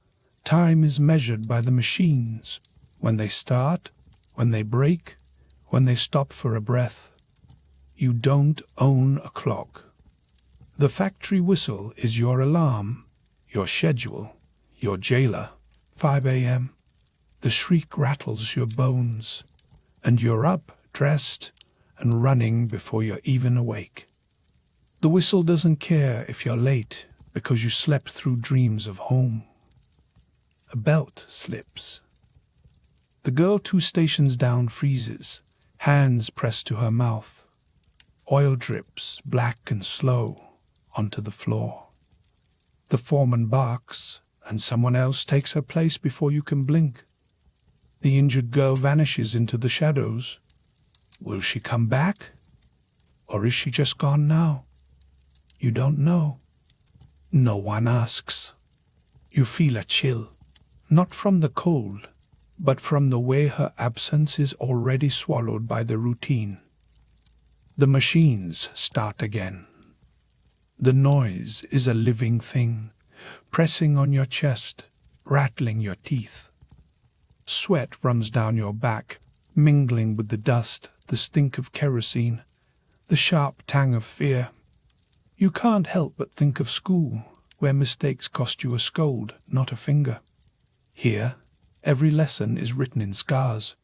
time is measured by the machines, when they start, when they break, when they stop for a breath. You don't own a clock. The factory whistle is your alarm, your schedule, your jailer. 5 a.m. The shriek rattles your bones, and you're up, dressed, and running before you're even awake. The whistle doesn't care if you're late because you slept through dreams of home. A belt slips. The girl 2 stations down freezes, hands pressed to her mouth. Oil drips, black and slow, onto the floor. The foreman barks, and someone else takes her place before you can blink. The injured girl vanishes into the shadows. Will she come back? Or is she just gone now? You don't know. No one asks. You feel a chill, not from the cold, but from the way her absence is already swallowed by the routine. The machines start again. The noise is a living thing, pressing on your chest, rattling your teeth. Sweat runs down your back, mingling with the dust, the stink of kerosene, the sharp tang of fear. You can't help but think of school, where mistakes cost you a scold, not a finger. Here, every lesson is written in scars.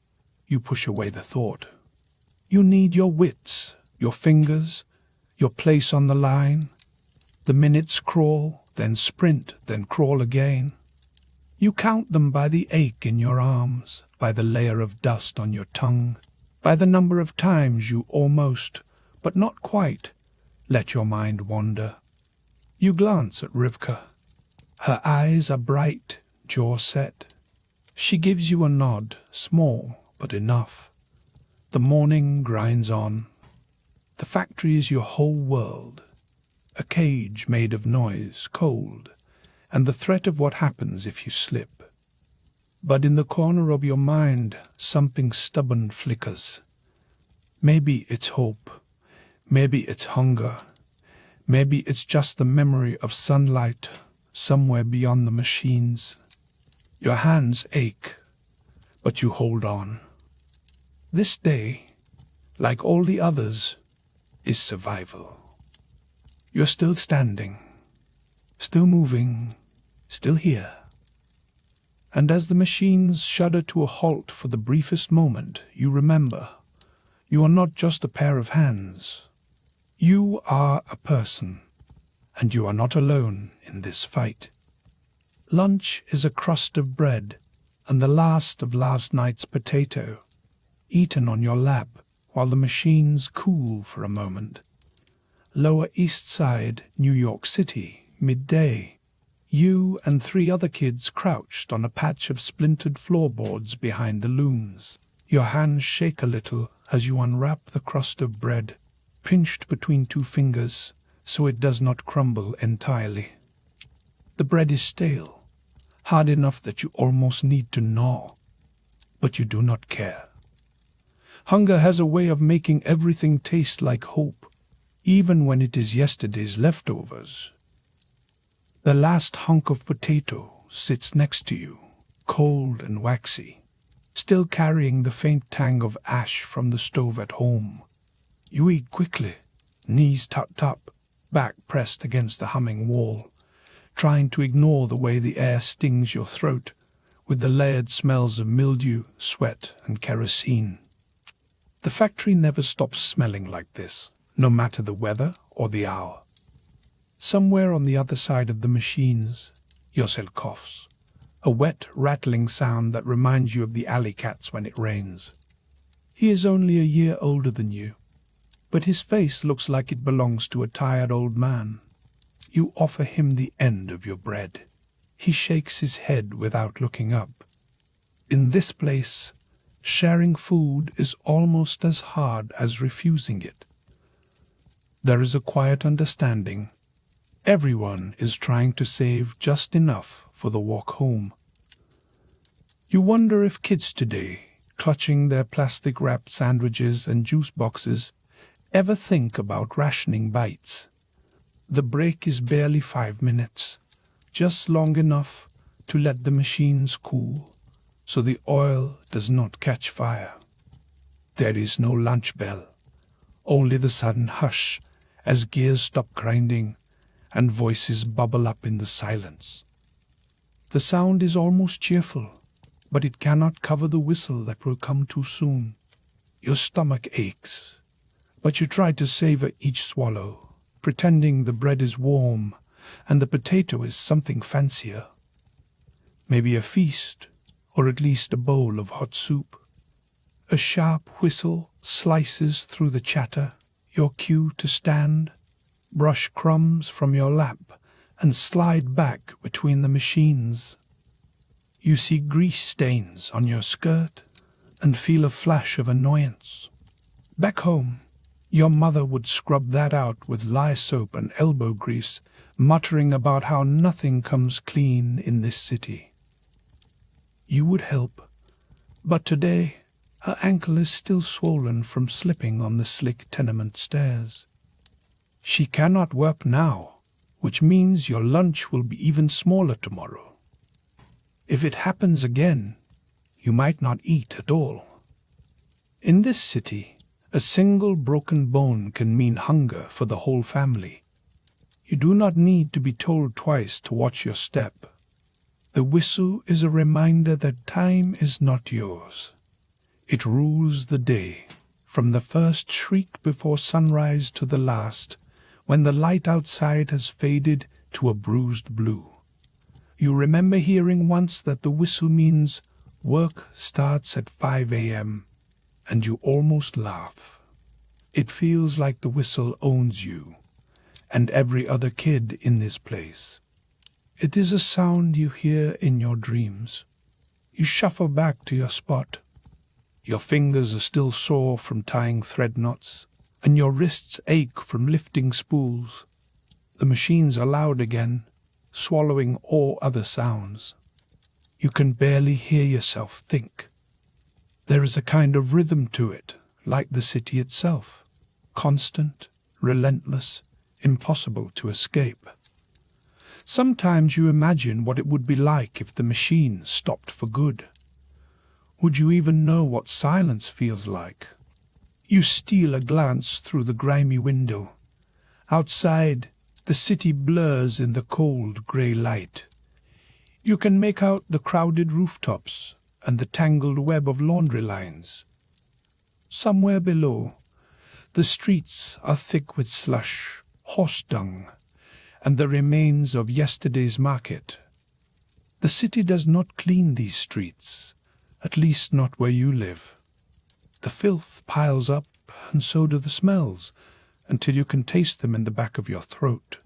You push away the thought. You need your wits, your fingers, your place on the line. The minutes crawl, then sprint, then crawl again. You count them by the ache in your arms, by the layer of dust on your tongue, by the number of times you almost, but not quite, let your mind wander. You glance at Rivka. Her eyes are bright, jaw set. She gives you a nod, small but enough. The morning grinds on. The factory is your whole world, a cage made of noise, cold, and the threat of what happens if you slip. But in the corner of your mind, something stubborn flickers. Maybe it's hope, maybe it's hunger, maybe it's just the memory of sunlight somewhere beyond the machines. Your hands ache, but you hold on. This day, like all the others, is survival. You're still standing, still moving, still here. And as the machines shudder to a halt for the briefest moment, you remember, you are not just a pair of hands. You are a person, and you are not alone in this fight. Lunch is a crust of bread and the last of last night's potato, eaten on your lap while the machines cool for a moment. Lower East Side, New York City, midday. You and 3 other kids crouched on a patch of splintered floorboards behind the looms. Your hands shake a little as you unwrap the crust of bread, pinched between 2 fingers so it does not crumble entirely. The bread is stale, hard enough that you almost need to gnaw, but you do not care. Hunger has a way of making everything taste like hope, even when it is yesterday's leftovers. The last hunk of potato sits next to you, cold and waxy, still carrying the faint tang of ash from the stove at home. You eat quickly, knees tucked up, back pressed against the humming wall, trying to ignore the way the air stings your throat with the layered smells of mildew, sweat, and kerosene. The factory never stops smelling like this, no matter the weather or the hour. Somewhere on the other side of the machines, Yosel coughs, a wet, rattling sound that reminds you of the alley cats when it rains. He is only a year older than you, but his face looks like it belongs to a tired old man. You offer him the end of your bread. He shakes his head without looking up. In this place, sharing food is almost as hard as refusing it. There is a quiet understanding. Everyone is trying to save just enough for the walk home. You wonder if kids today, clutching their plastic-wrapped sandwiches and juice boxes, ever think about rationing bites. The break is barely 5 minutes, just long enough to let the machines cool, so the oil does not catch fire. There is no lunch bell, only the sudden hush as gears stop grinding and voices bubble up in the silence. The sound is almost cheerful, but it cannot cover the whistle that will come too soon. Your stomach aches, but you try to savor each swallow, pretending the bread is warm and the potato is something fancier. Maybe a feast, or at least a bowl of hot soup. A sharp whistle slices through the chatter, your cue to stand, brush crumbs from your lap, and slide back between the machines. You see grease stains on your skirt and feel a flash of annoyance. Back home, your mother would scrub that out with lye soap and elbow grease, muttering about how nothing comes clean in this city. You would help, but today her ankle is still swollen from slipping on the slick tenement stairs. She cannot work now, which means your lunch will be even smaller tomorrow. If it happens again, you might not eat at all. In this city, a single broken bone can mean hunger for the whole family. You do not need to be told twice to watch your step. The whistle is a reminder that time is not yours. It rules the day, from the first shriek before sunrise to the last, when the light outside has faded to a bruised blue. You remember hearing once that the whistle means work starts at 5 a.m., and you almost laugh. It feels like the whistle owns you, and every other kid in this place. It is a sound you hear in your dreams. You shuffle back to your spot. Your fingers are still sore from tying thread knots, and your wrists ache from lifting spools. The machines are loud again, swallowing all other sounds. You can barely hear yourself think. There is a kind of rhythm to it, like the city itself, constant, relentless, impossible to escape. Sometimes you imagine what it would be like if the machine stopped for good. Would you even know what silence feels like? You steal a glance through the grimy window. Outside, the city blurs in the cold grey light. You can make out the crowded rooftops and the tangled web of laundry lines. Somewhere below, the streets are thick with slush, horse dung, and the remains of yesterday's market. The city does not clean these streets, at least not where you live. The filth piles up, and so do the smells, until you can taste them in the back of your throat.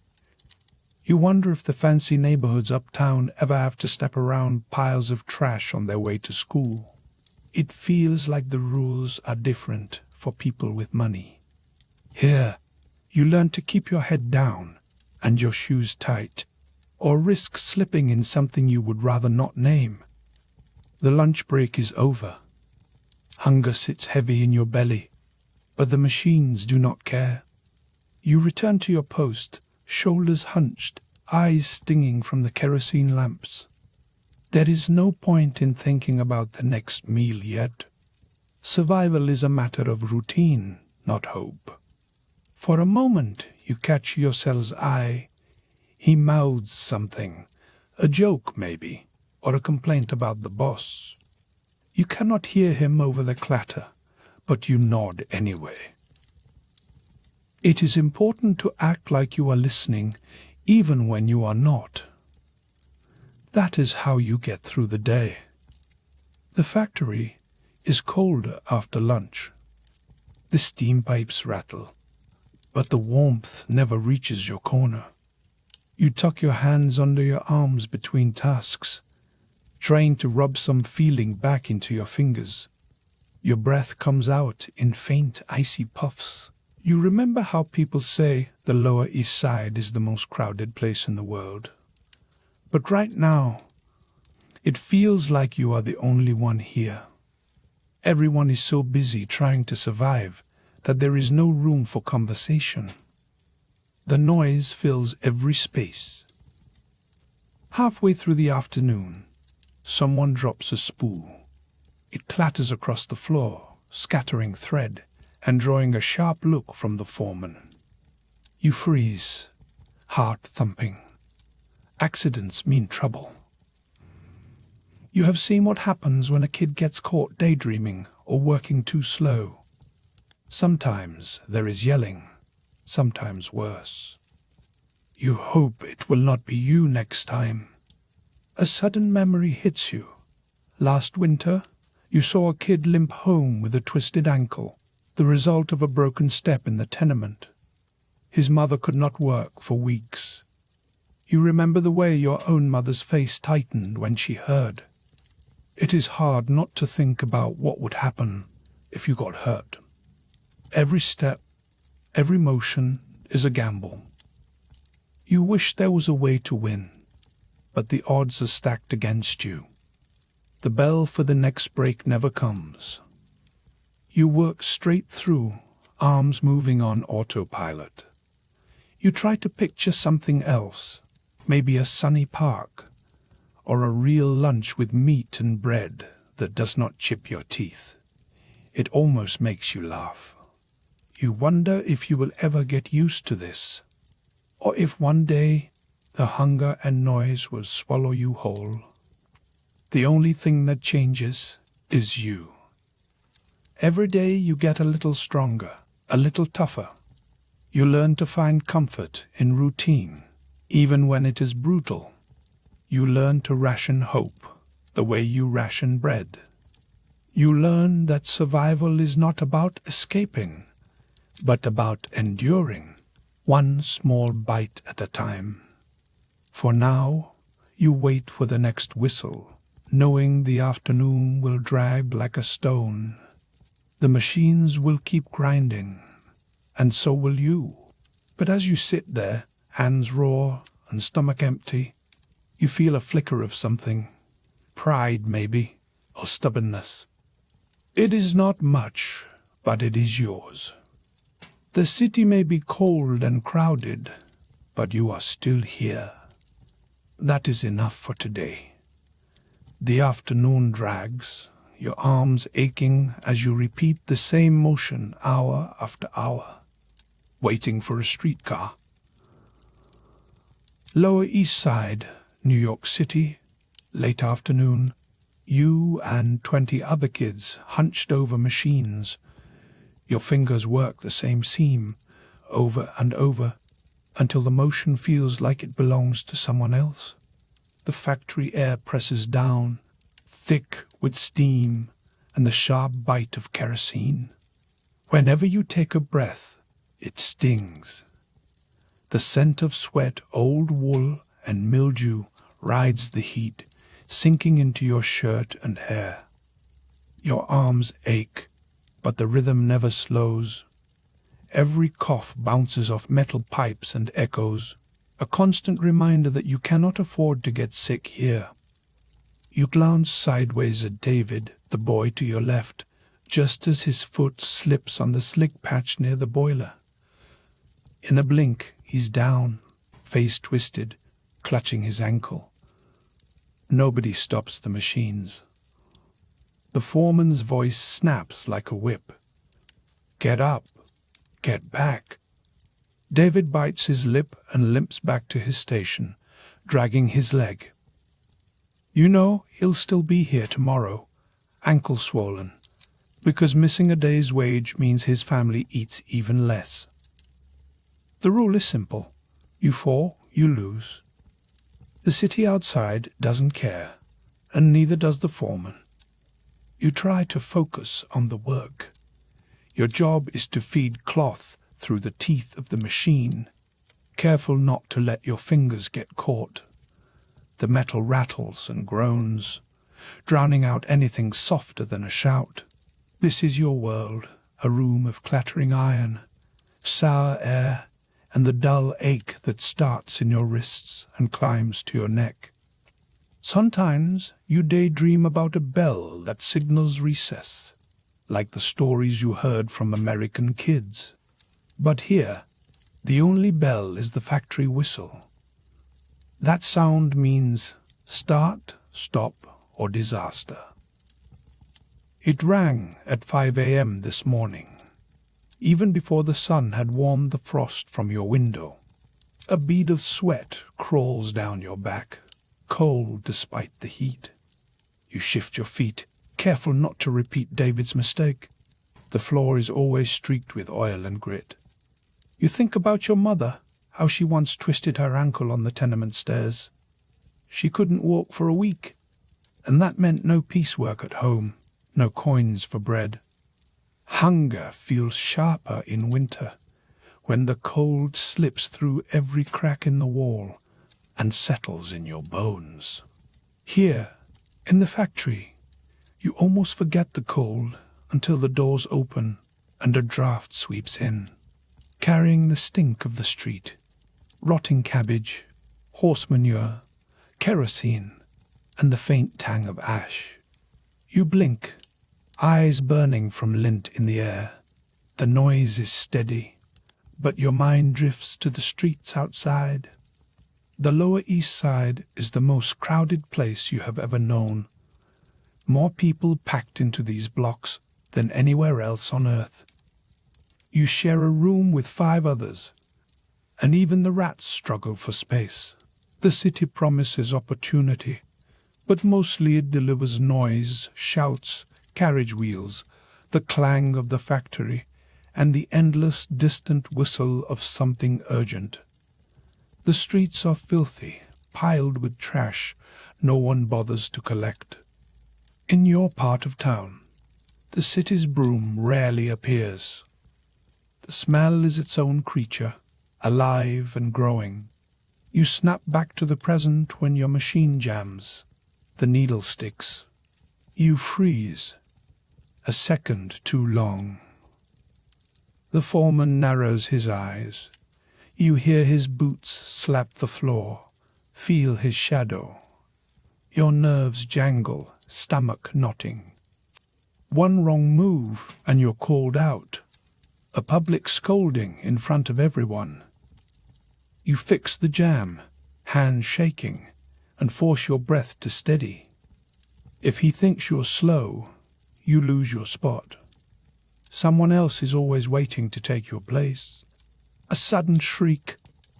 You wonder if the fancy neighborhoods uptown ever have to step around piles of trash on their way to school. It feels like the rules are different for people with money. Here, you learn to keep your head down and your shoes tight, or risk slipping in something you would rather not name. The lunch break is over. Hunger sits heavy in your belly, but the machines do not care. You return to your post, shoulders hunched, eyes stinging from the kerosene lamps. There is no point in thinking about the next meal yet. Survival is a matter of routine, not hope. For a moment you catch your cell's eye. He mouths something, a joke maybe, or a complaint about the boss. You cannot hear him over the clatter, but you nod anyway. It is important to act like you are listening, even when you are not. That is how you get through the day. The factory is colder after lunch. The steam pipes rattle, but the warmth never reaches your corner. You tuck your hands under your arms between tasks, trying to rub some feeling back into your fingers. Your breath comes out in faint, icy puffs. You remember how people say the Lower East Side is the most crowded place in the world. But right now, it feels like you are the only one here. Everyone is so busy trying to survive that there is no room for conversation. The noise fills every space. Halfway through the afternoon, someone drops a spool. It clatters across the floor, scattering thread and drawing a sharp look from the foreman. You freeze, heart thumping. Accidents mean trouble. You have seen what happens when a kid gets caught daydreaming or working too slow. Sometimes there is yelling, sometimes worse. You hope it will not be you next time. A sudden memory hits you. Last winter, you saw a kid limp home with a twisted ankle, the result of a broken step in the tenement. His mother could not work for weeks. You remember the way your own mother's face tightened when she heard. It is hard not to think about what would happen if you got hurt. Every step, every motion is a gamble. You wish there was a way to win, but the odds are stacked against you. The bell for the next break never comes. You work straight through, arms moving on autopilot. You try to picture something else, maybe a sunny park, or a real lunch with meat and bread that does not chip your teeth. It almost makes you laugh. You wonder if you will ever get used to this, or if one day the hunger and noise will swallow you whole. The only thing that changes is you. Every day you get a little stronger, a little tougher. You learn to find comfort in routine, even when it is brutal. You learn to ration hope the way you ration bread. You learn that survival is not about escaping, but about enduring, one small bite at a time. For now, you wait for the next whistle, knowing the afternoon will drag like a stone. The machines will keep grinding, and so will you. But as you sit there, hands raw and stomach empty, you feel a flicker of something. Pride, maybe, or stubbornness. It is not much, but it is yours. The city may be cold and crowded, but you are still here. That is enough for today. The afternoon drags, your arms aching as you repeat the same motion hour after hour, waiting for a streetcar. Lower East Side, New York City, late afternoon. You and 20 other kids hunched over machines. Your fingers work the same seam over and over until the motion feels like it belongs to someone else. The factory air presses down, thick with steam and the sharp bite of kerosene. Whenever you take a breath, it stings. The scent of sweat, old wool, and mildew rides the heat, sinking into your shirt and hair. Your arms ache, but the rhythm never slows. Every cough bounces off metal pipes and echoes, a constant reminder that you cannot afford to get sick here. You glance sideways at David, the boy to your left, just as his foot slips on the slick patch near the boiler. In a blink, he's down, face twisted, clutching his ankle. Nobody stops the machines. The foreman's voice snaps like a whip. Get up. Get back. David bites his lip and limps back to his station, dragging his leg. You know he'll still be here tomorrow, ankle swollen, because missing a day's wage means his family eats even less. The rule is simple. You fall, you lose. The city outside doesn't care, and neither does the foreman. You try to focus on the work. Your job is to feed cloth through the teeth of the machine, careful not to let your fingers get caught. The metal rattles and groans, drowning out anything softer than a shout. This is your world, a room of clattering iron, sour air, and the dull ache that starts in your wrists and climbs to your neck. Sometimes you daydream about a bell that signals recess, like the stories you heard from American kids. But here, the only bell is the factory whistle. That sound means start, stop, or disaster. It rang at 5 a.m. this morning, even before the sun had warmed the frost from your window. A bead of sweat crawls down your back, cold despite the heat. You shift your feet, careful not to repeat David's mistake. The floor is always streaked with oil and grit. You think about your mother, how she once twisted her ankle on the tenement stairs. She couldn't walk for a week, and that meant no piecework at home, no coins for bread. Hunger feels sharper in winter, when the cold slips through every crack in the wall and settles in your bones. Here, in the factory, you almost forget the cold until the doors open and a draft sweeps in, carrying the stink of the street, rotting cabbage, horse manure, kerosene, and the faint tang of ash. You blink, eyes burning from lint in the air. The noise is steady, but your mind drifts to the streets outside. The Lower East Side is the most crowded place you have ever known. More people packed into these blocks than anywhere else on earth. You share a room with 5 others, and even the rats struggle for space. The city promises opportunity, but mostly it delivers noise, shouts, carriage wheels, the clang of the factory, and the endless distant whistle of something urgent. The streets are filthy, piled with trash no one bothers to collect. In your part of town, the city's broom rarely appears. The smell is its own creature, alive and growing. You snap back to the present when your machine jams. The needle sticks. You freeze. A second too long. The foreman narrows his eyes. You hear his boots slap the floor, feel his shadow. Your nerves jangle, stomach knotting. One wrong move and you're called out. A public scolding in front of everyone. You fix the jam, hands shaking, and force your breath to steady. If he thinks you're slow, you lose your spot. Someone else is always waiting to take your place. A sudden shriek,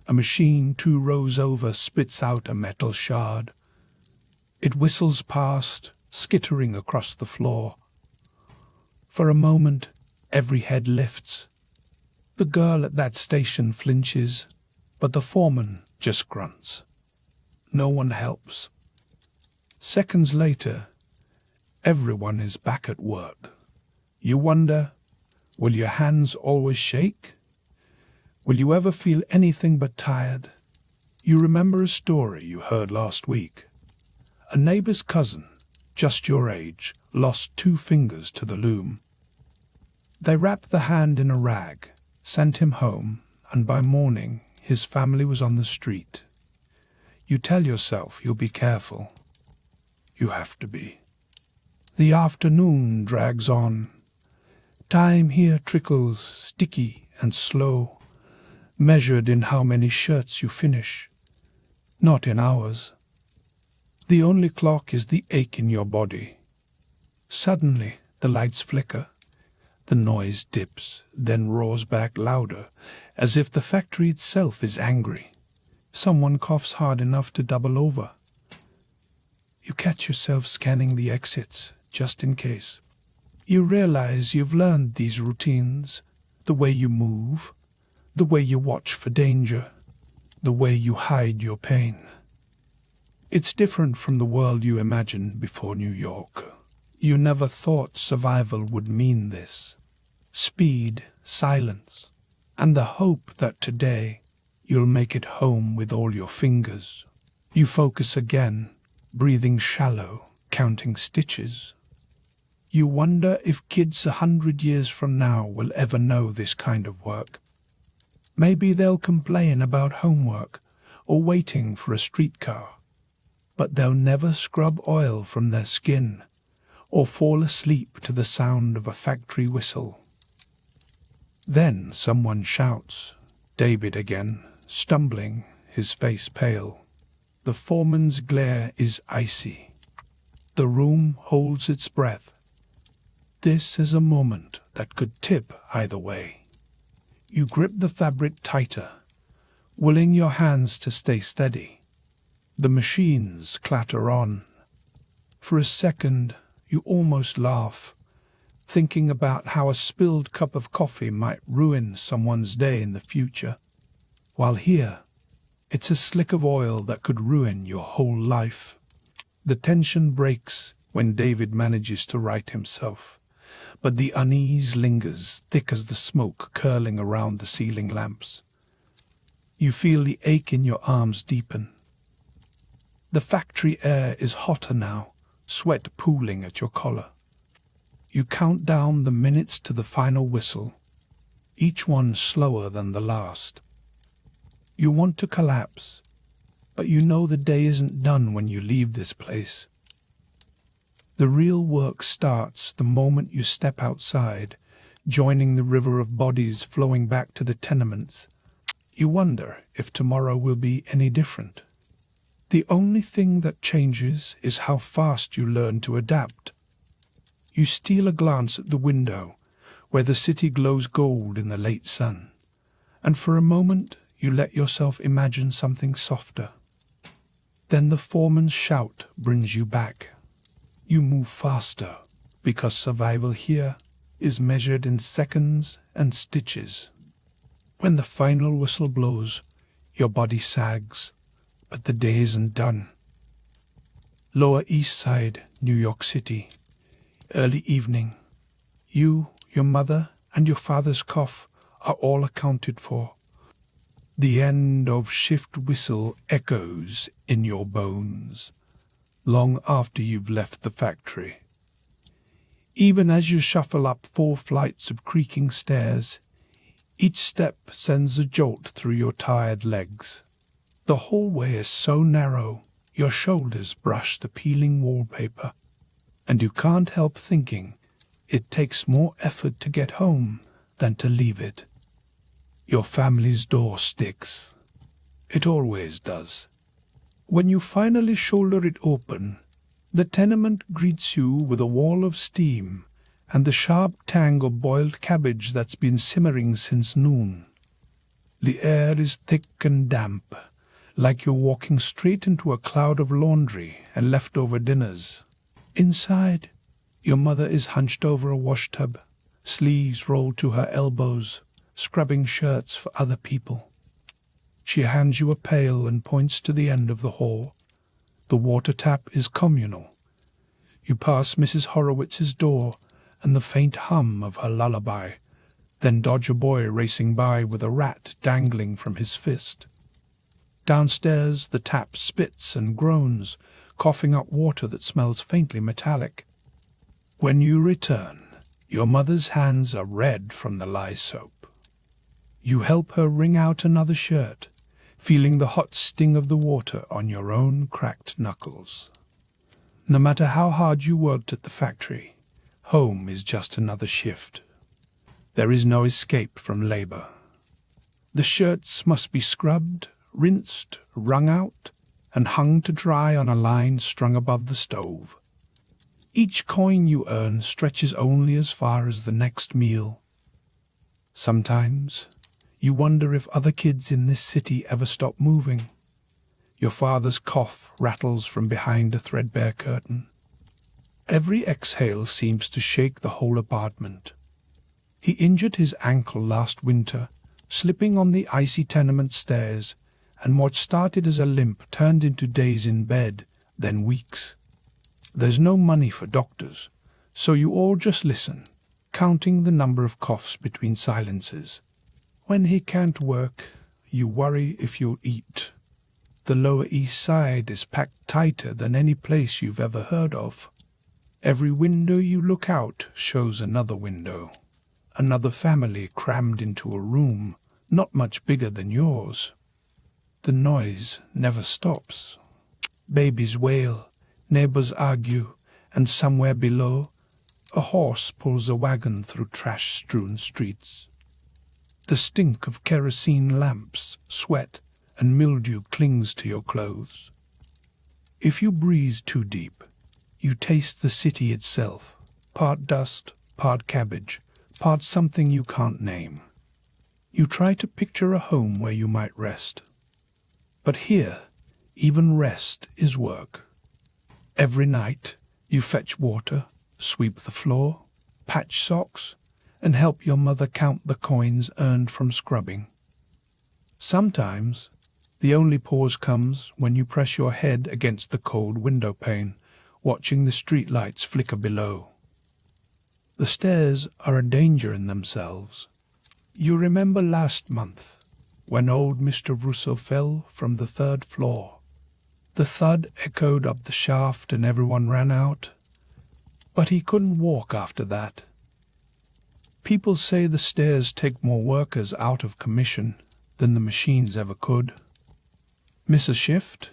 a machine 2 rows over spits out a metal shard. It whistles past, skittering across the floor. For a moment, every head lifts. The girl at that station flinches, but the foreman just grunts. No one helps. Seconds later, everyone is back at work. You wonder, will your hands always shake? Will you ever feel anything but tired? You remember a story you heard last week. A neighbor's cousin, just your age, lost 2 fingers to the loom. They wrapped the hand in a rag, sent him home, and by morning his family was on the street. You tell yourself you'll be careful. You have to be. The afternoon drags on. Time here trickles, sticky and slow. measured in how many shirts you finish, not in hours. The only clock is the ache in your body. Suddenly, the lights flicker. The noise dips, then roars back louder, as if the factory itself is angry. Someone coughs hard enough to double over. You catch yourself scanning the exits, just in case. You realize you've learned these routines, the way you move, the way you watch for danger, the way you hide your pain. It's different from the world you imagined before New York. You never thought survival would mean this. Speed, silence, and the hope that today you'll make it home with all your fingers. You focus again, breathing shallow, counting stitches. You wonder if kids 100 years from now will ever know this kind of work. Maybe they'll complain about homework or waiting for a streetcar, but they'll never scrub oil from their skin or fall asleep to the sound of a factory whistle. Then someone shouts, David again, stumbling, his face pale. The foreman's glare is icy. The room holds its breath. This is a moment that could tip either way. You grip the fabric tighter, willing your hands to stay steady. The machines clatter on. For a second, you almost laugh, thinking about how a spilled cup of coffee might ruin someone's day in the future. While here, it's a slick of oil that could ruin your whole life. The tension breaks when David manages to right himself, but the unease lingers, thick as the smoke curling around the ceiling lamps. You feel the ache in your arms deepen. The factory air is hotter now, sweat pooling at your collar. You count down the minutes to the final whistle, each one slower than the last. You want to collapse, but you know the day isn't done when you leave this place. The real work starts the moment you step outside, joining the river of bodies flowing back to the tenements. You wonder if tomorrow will be any different. The only thing that changes is how fast you learn to adapt. You steal a glance at the window, where the city glows gold in the late sun, and for a moment you let yourself imagine something softer. Then the foreman's shout brings you back. You move faster, because survival here is measured in seconds and stitches. When the final whistle blows, your body sags, but the day isn't done. Lower East Side, New York City. Early evening. You, your mother, and your father's cough are all accounted for. The end of shift whistle echoes in your bones, long after you've left the factory. Even as you shuffle up 4 flights of creaking stairs, each step sends a jolt through your tired legs. The hallway is so narrow, your shoulders brush the peeling wallpaper, and you can't help thinking it takes more effort to get home than to leave it. Your family's door sticks. It always does. When you finally shoulder it open, the tenement greets you with a wall of steam and the sharp tang of boiled cabbage that's been simmering since noon. The air is thick and damp, like you're walking straight into a cloud of laundry and leftover dinners. Inside, your mother is hunched over a washtub, sleeves rolled to her elbows, scrubbing shirts for other people. She hands you a pail and points to the end of the hall. The water tap is communal. You pass Mrs. Horowitz's door and the faint hum of her lullaby, then dodge a boy racing by with a rat dangling from his fist. Downstairs, the tap spits and groans, coughing up water that smells faintly metallic. When you return, your mother's hands are red from the lye soap. You help her wring out another shirt, feeling the hot sting of the water on your own cracked knuckles. No matter how hard you worked at the factory, home is just another shift. There is no escape from labor. The shirts must be scrubbed, rinsed, wrung out, and hung to dry on a line strung above the stove. Each coin you earn stretches only as far as the next meal. Sometimes you wonder if other kids in this city ever stop moving. Your father's cough rattles from behind a threadbare curtain. Every exhale seems to shake the whole apartment. He injured his ankle last winter, slipping on the icy tenement stairs, and what started as a limp turned into days in bed, then weeks. There's no money for doctors, so you all just listen, counting the number of coughs between silences. When he can't work, you worry if you'll eat. The Lower East Side is packed tighter than any place you've ever heard of. Every window you look out shows another window, another family crammed into a room not much bigger than yours. The noise never stops. Babies wail, neighbors argue, and somewhere below, a horse pulls a wagon through trash-strewn streets. The stink of kerosene lamps, sweat, and mildew clings to your clothes. If you breathe too deep, you taste the city itself, part dust, part cabbage, part something you can't name. You try to picture a home where you might rest. But here, even rest is work. Every night, you fetch water, sweep the floor, patch socks, and help your mother count the coins earned from scrubbing. Sometimes, the only pause comes when you press your head against the cold window pane, watching the streetlights flicker below. The stairs are a danger in themselves. You remember last month, when old Mr. Russo fell from the 3rd floor. The thud echoed up the shaft and everyone ran out. But he couldn't walk after that. People say the stairs take more workers out of commission than the machines ever could. Miss a shift?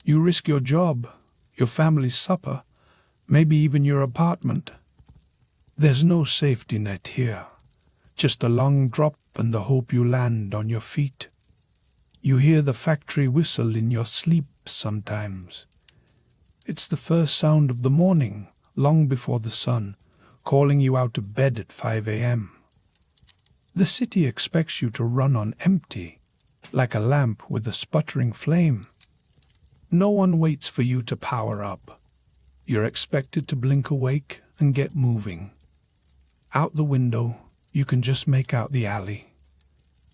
You risk your job, your family's supper, maybe even your apartment. There's no safety net here, just a long drop and the hope you land on your feet. You hear the factory whistle in your sleep sometimes. It's the first sound of the morning, long before the sun, calling you out of bed at 5 a.m. The city expects you to run on empty, like a lamp with a sputtering flame. No one waits for you to power up. You're expected to blink awake and get moving. Out the window, you can just make out the alley.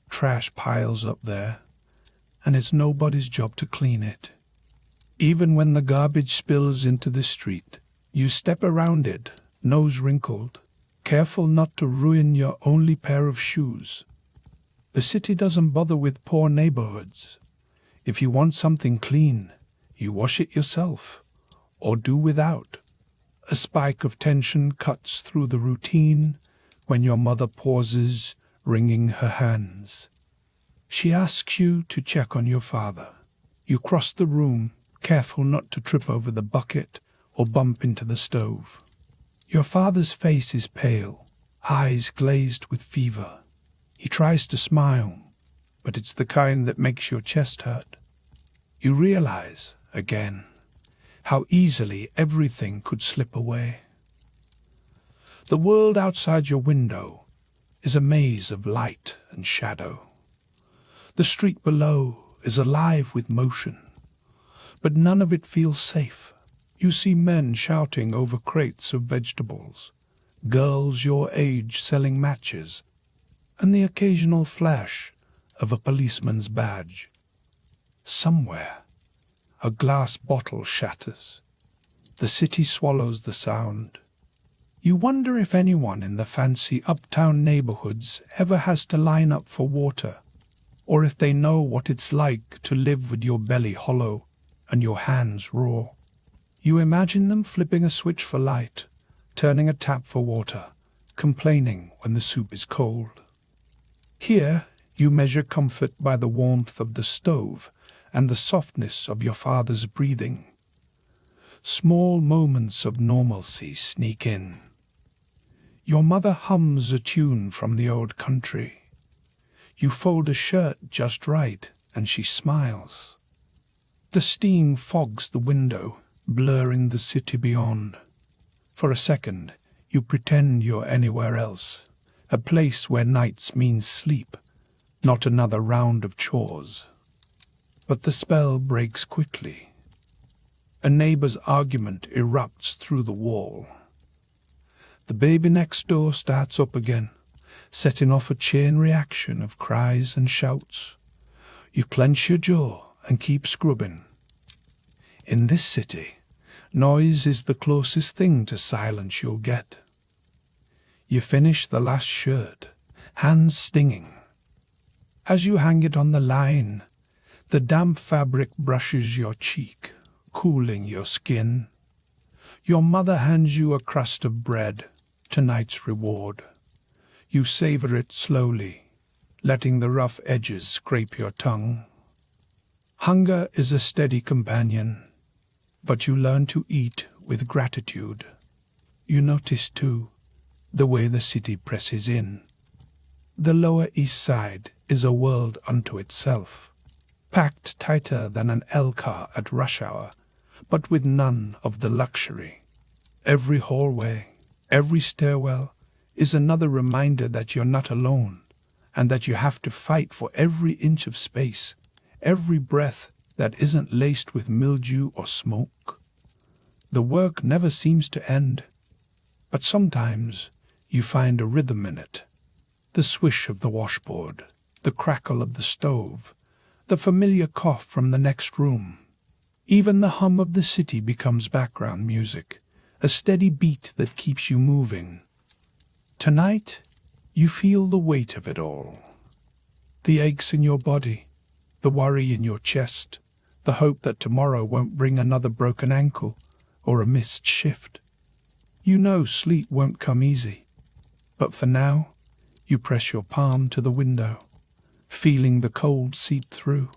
Trash piles up there, and it's nobody's job to clean it. Even when the garbage spills into the street, you step around it, nose wrinkled, careful not to ruin your only pair of shoes. The city doesn't bother with poor neighborhoods. If you want something clean, you wash it yourself, or do without. A spike of tension cuts through the routine when your mother pauses, wringing her hands. She asks you to check on your father. You cross the room, careful not to trip over the bucket or bump into the stove. Your father's face is pale, eyes glazed with fever. He tries to smile, but it's the kind that makes your chest hurt. You realize, again, how easily everything could slip away. The world outside your window is a maze of light and shadow. The street below is alive with motion, but none of it feels safe. You see men shouting over crates of vegetables, girls your age selling matches, and the occasional flash of a policeman's badge. Somewhere, a glass bottle shatters. The city swallows the sound. You wonder if anyone in the fancy uptown neighborhoods ever has to line up for water, or if they know what it's like to live with your belly hollow and your hands raw. You imagine them flipping a switch for light, turning a tap for water, complaining when the soup is cold. Here, you measure comfort by the warmth of the stove and the softness of your father's breathing. Small moments of normalcy sneak in. Your mother hums a tune from the old country. You fold a shirt just right, and she smiles. The steam fogs the window, blurring the city beyond. For a second, you pretend you're anywhere else, a place where nights mean sleep, not another round of chores. But the spell breaks quickly. A neighbor's argument erupts through the wall. The baby next door starts up again, setting off a chain reaction of cries and shouts. You clench your jaw and keep scrubbing. In this city, noise is the closest thing to silence you'll get. You finish the last shirt, hands stinging. As you hang it on the line, the damp fabric brushes your cheek, cooling your skin. Your mother hands you a crust of bread, tonight's reward. You savor it slowly, letting the rough edges scrape your tongue. Hunger is a steady companion, but you learn to eat with gratitude. You notice, too, the way the city presses in. The Lower East Side is a world unto itself, packed tighter than an L car at rush hour, but with none of the luxury. Every hallway, every stairwell is another reminder that you're not alone, and that you have to fight for every inch of space, every breath that isn't laced with mildew or smoke. The work never seems to end, but sometimes you find a rhythm in it. The swish of the washboard, the crackle of the stove, the familiar cough from the next room. Even the hum of the city becomes background music, a steady beat that keeps you moving. Tonight, you feel the weight of it all. The aches in your body, the worry in your chest, the hope that tomorrow won't bring another broken ankle or a missed shift. You know sleep won't come easy, but for now, you press your palm to the window, feeling the cold seep through.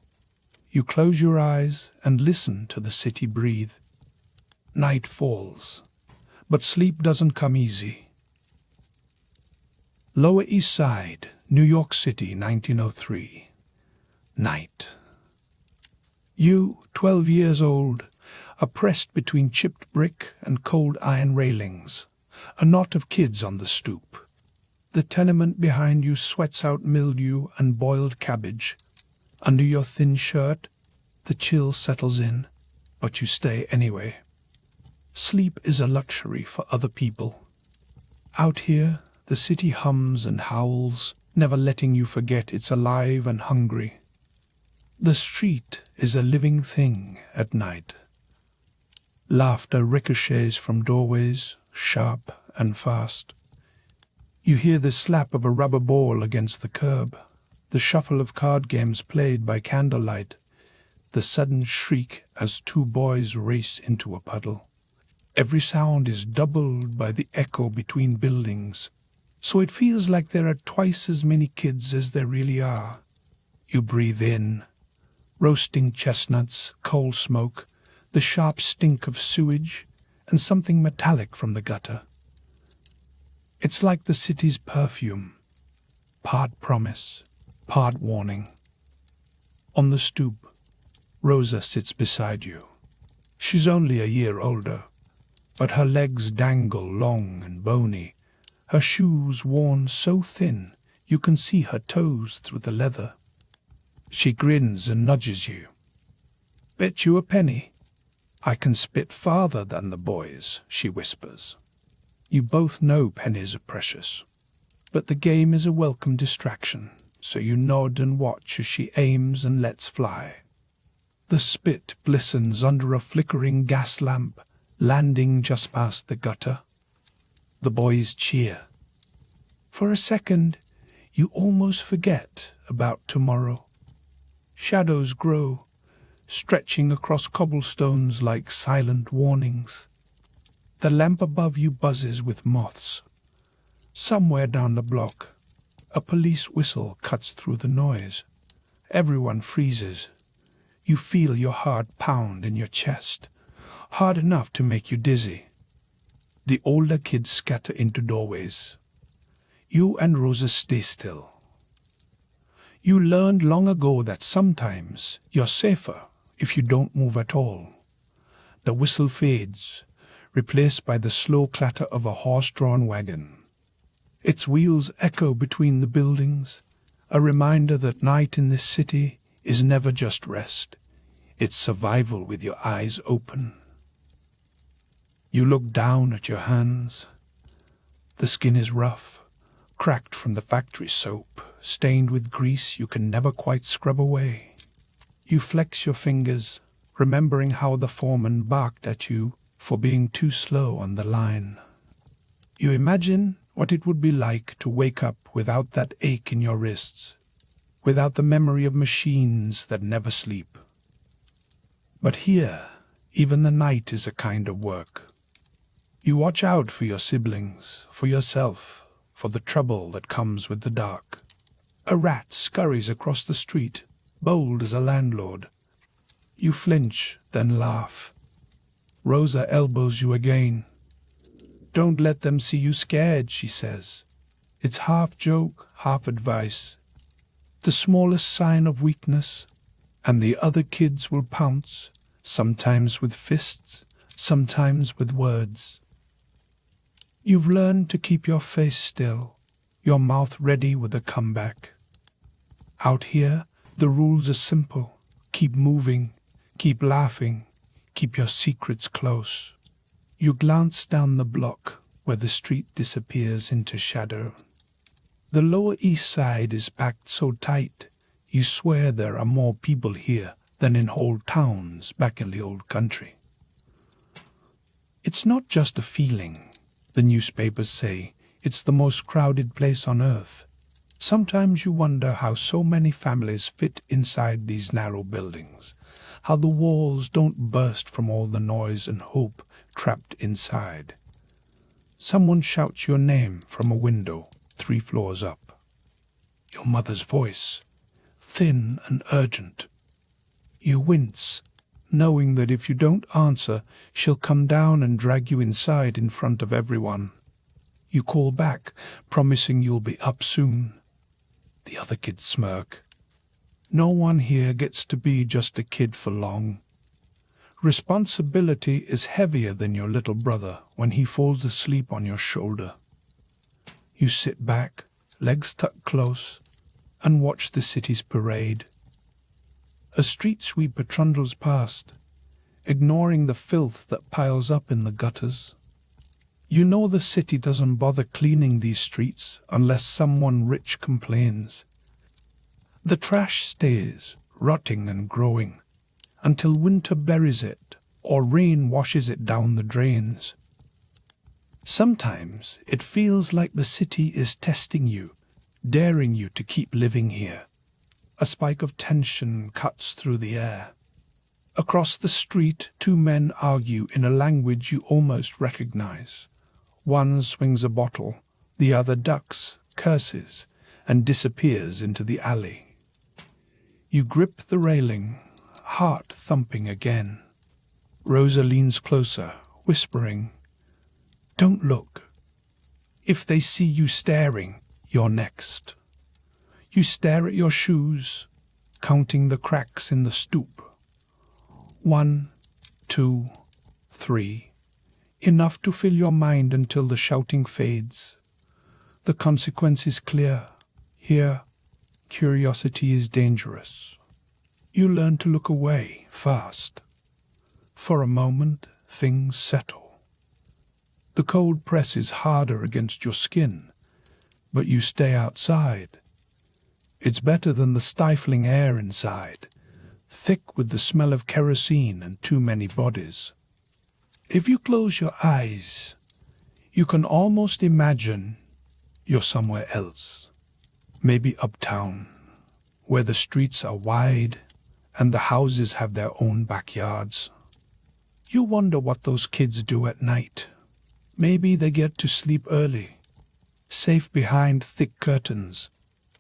You close your eyes and listen to the city breathe. Night falls, but sleep doesn't come easy. Lower East Side, New York City, 1903. Night. You, 12 years old, are pressed between chipped brick and cold iron railings, a knot of kids on the stoop. The tenement behind you sweats out mildew and boiled cabbage. Under your thin shirt, the chill settles in, but you stay anyway. Sleep is a luxury for other people. Out here, the city hums and howls, never letting you forget it's alive and hungry. The street is a living thing at night. Laughter ricochets from doorways, sharp and fast. You hear the slap of a rubber ball against the curb, the shuffle of card games played by candlelight, the sudden shriek as two boys race into a puddle. Every sound is doubled by the echo between buildings, so it feels like there are twice as many kids as there really are. You breathe in, roasting chestnuts, coal smoke, the sharp stink of sewage, and something metallic from the gutter. It's like the city's perfume, part promise, part warning. On the stoop, Rosa sits beside you. She's only a year older, but her legs dangle long and bony, her shoes worn so thin you can see her toes through the leather. She grins and nudges you. "Bet you a penny. I can spit farther than the boys," she whispers. You both know pennies are precious, but the game is a welcome distraction, so you nod and watch as she aims and lets fly. The spit glistens under a flickering gas lamp, landing just past the gutter. The boys cheer. For a second, you almost forget about tomorrow. Shadows grow, stretching across cobblestones like silent warnings. The lamp above you buzzes with moths. Somewhere down the block, a police whistle cuts through the noise. Everyone freezes. You feel your heart pound in your chest, hard enough to make you dizzy. The older kids scatter into doorways. You and Rosa stay still. You learned long ago that sometimes you're safer if you don't move at all. The whistle fades, replaced by the slow clatter of a horse-drawn wagon. Its wheels echo between the buildings, a reminder that night in this city is never just rest. It's survival with your eyes open. You look down at your hands. The skin is rough, cracked from the factory soap, stained with grease you can never quite scrub away. You flex your fingers, remembering how the foreman barked at you for being too slow on the line. You imagine what it would be like to wake up without that ache in your wrists, without the memory of machines that never sleep. But here, even the night is a kind of work. You watch out for your siblings, for yourself, for the trouble that comes with the dark. A rat scurries across the street, bold as a landlord. You flinch, then laugh. Rosa elbows you again. "Don't let them see you scared," she says. It's half joke, half advice. The smallest sign of weakness, and the other kids will pounce, sometimes with fists, sometimes with words. You've learned to keep your face still, your mouth ready with a comeback. Out here, the rules are simple. Keep moving, keep laughing, keep your secrets close. You glance down the block where the street disappears into shadow. The Lower East Side is packed so tight, you swear there are more people here than in whole towns back in the old country. It's not just a feeling. The newspapers say it's the most crowded place on earth. Sometimes you wonder how so many families fit inside these narrow buildings, how the walls don't burst from all the noise and hope trapped inside. Someone shouts your name from a window 3 floors up. Your mother's voice, thin and urgent. You wince, knowing that if you don't answer, she'll come down and drag you inside in front of everyone. You call back, promising you'll be up soon. The other kids smirk. No one here gets to be just a kid for long. Responsibility is heavier than your little brother when he falls asleep on your shoulder. You sit back, legs tucked close, and watch the city's parade. A street sweeper trundles past, ignoring the filth that piles up in the gutters. You know the city doesn't bother cleaning these streets unless someone rich complains. The trash stays, rotting and growing, until winter buries it or rain washes it down the drains. Sometimes it feels like the city is testing you, daring you to keep living here. A spike of tension cuts through the air. Across the street, 2 men argue in a language you almost recognize. One swings a bottle, the other ducks, curses, and disappears into the alley. You grip the railing, heart thumping again. Rosa leans closer, whispering, "Don't look. If they see you staring, you're next." You stare at your shoes, counting the cracks in the stoop. 1, 2, 3. Enough to fill your mind until the shouting fades. The consequence is clear. Here, curiosity is dangerous. You learn to look away fast. For a moment, things settle. The cold presses harder against your skin, but you stay outside. It's better than the stifling air inside, thick with the smell of kerosene and too many bodies. If you close your eyes, you can almost imagine you're somewhere else. Maybe uptown, where the streets are wide and the houses have their own backyards. You wonder what those kids do at night. Maybe they get to sleep early, safe behind thick curtains,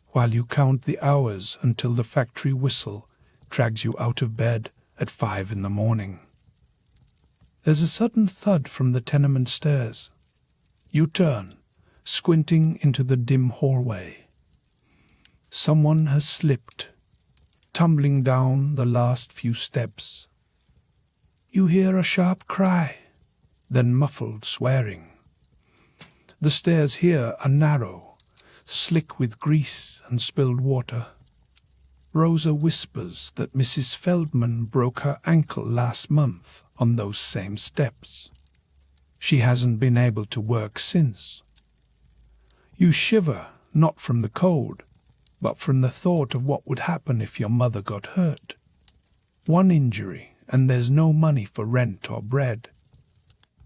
while you count the hours until the factory whistle drags you out of bed at 5 in the morning. There's a sudden thud from the tenement stairs. You turn, squinting into the dim hallway. Someone has slipped, tumbling down the last few steps. You hear a sharp cry, then muffled swearing. The stairs here are narrow, slick with grease and spilled water. Rosa whispers that Mrs. Feldman broke her ankle last month on those same steps. She hasn't been able to work since. You shiver, not from the cold, but from the thought of what would happen if your mother got hurt. One injury, and there's no money for rent or bread.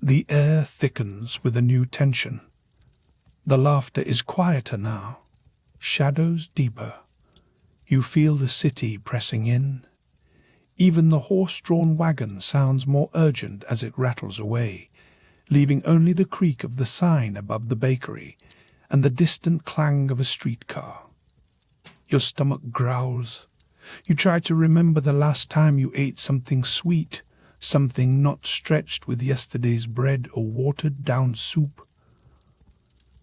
The air thickens with a new tension. The laughter is quieter now, shadows deeper. You feel the city pressing in. Even the horse-drawn wagon sounds more urgent as it rattles away, leaving only the creak of the sign above the bakery and the distant clang of a streetcar. Your stomach growls. You try to remember the last time you ate something sweet, something not stretched with yesterday's bread or watered-down soup.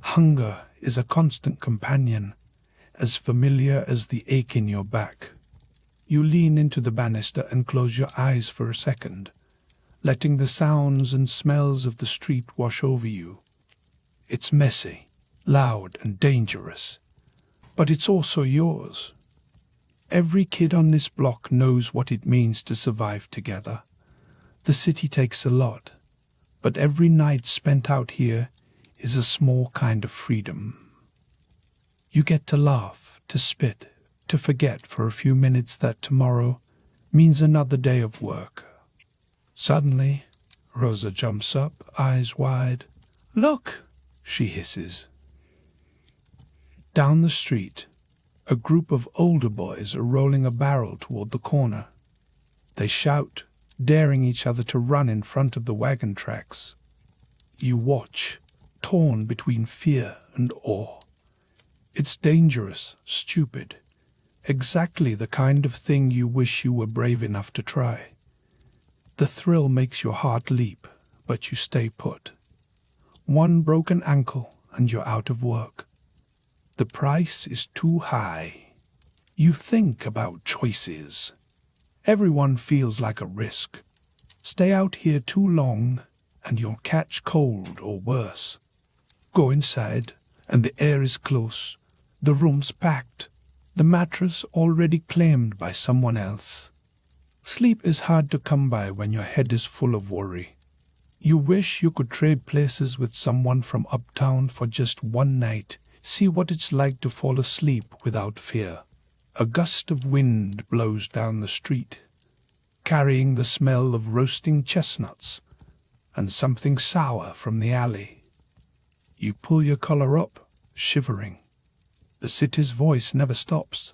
Hunger is a constant companion, as familiar as the ache in your back. You lean into the banister and close your eyes for a second, letting the sounds and smells of the street wash over you. It's messy, loud and dangerous, but it's also yours. Every kid on this block knows what it means to survive together. The city takes a lot, but every night spent out here is a small kind of freedom. You get to laugh, to spit, to forget for a few minutes that tomorrow means another day of work. Suddenly, Rosa jumps up, eyes wide. "Look!" she hisses. Down the street, a group of older boys are rolling a barrel toward the corner. They shout, daring each other to run in front of the wagon tracks. You watch, torn between fear and awe. It's dangerous, stupid, exactly the kind of thing you wish you were brave enough to try. The thrill makes your heart leap, but you stay put. One broken ankle and you're out of work. The price is too high. You think about choices. Everyone feels like a risk. Stay out here too long and you'll catch cold or worse. Go inside and the air is close. The room's packed. The mattress already claimed by someone else. Sleep is hard to come by when your head is full of worry. You wish you could trade places with someone from uptown for just one night, see what it's like to fall asleep without fear. A gust of wind blows down the street, carrying the smell of roasting chestnuts and something sour from the alley. You pull your collar up, shivering. The city's voice never stops.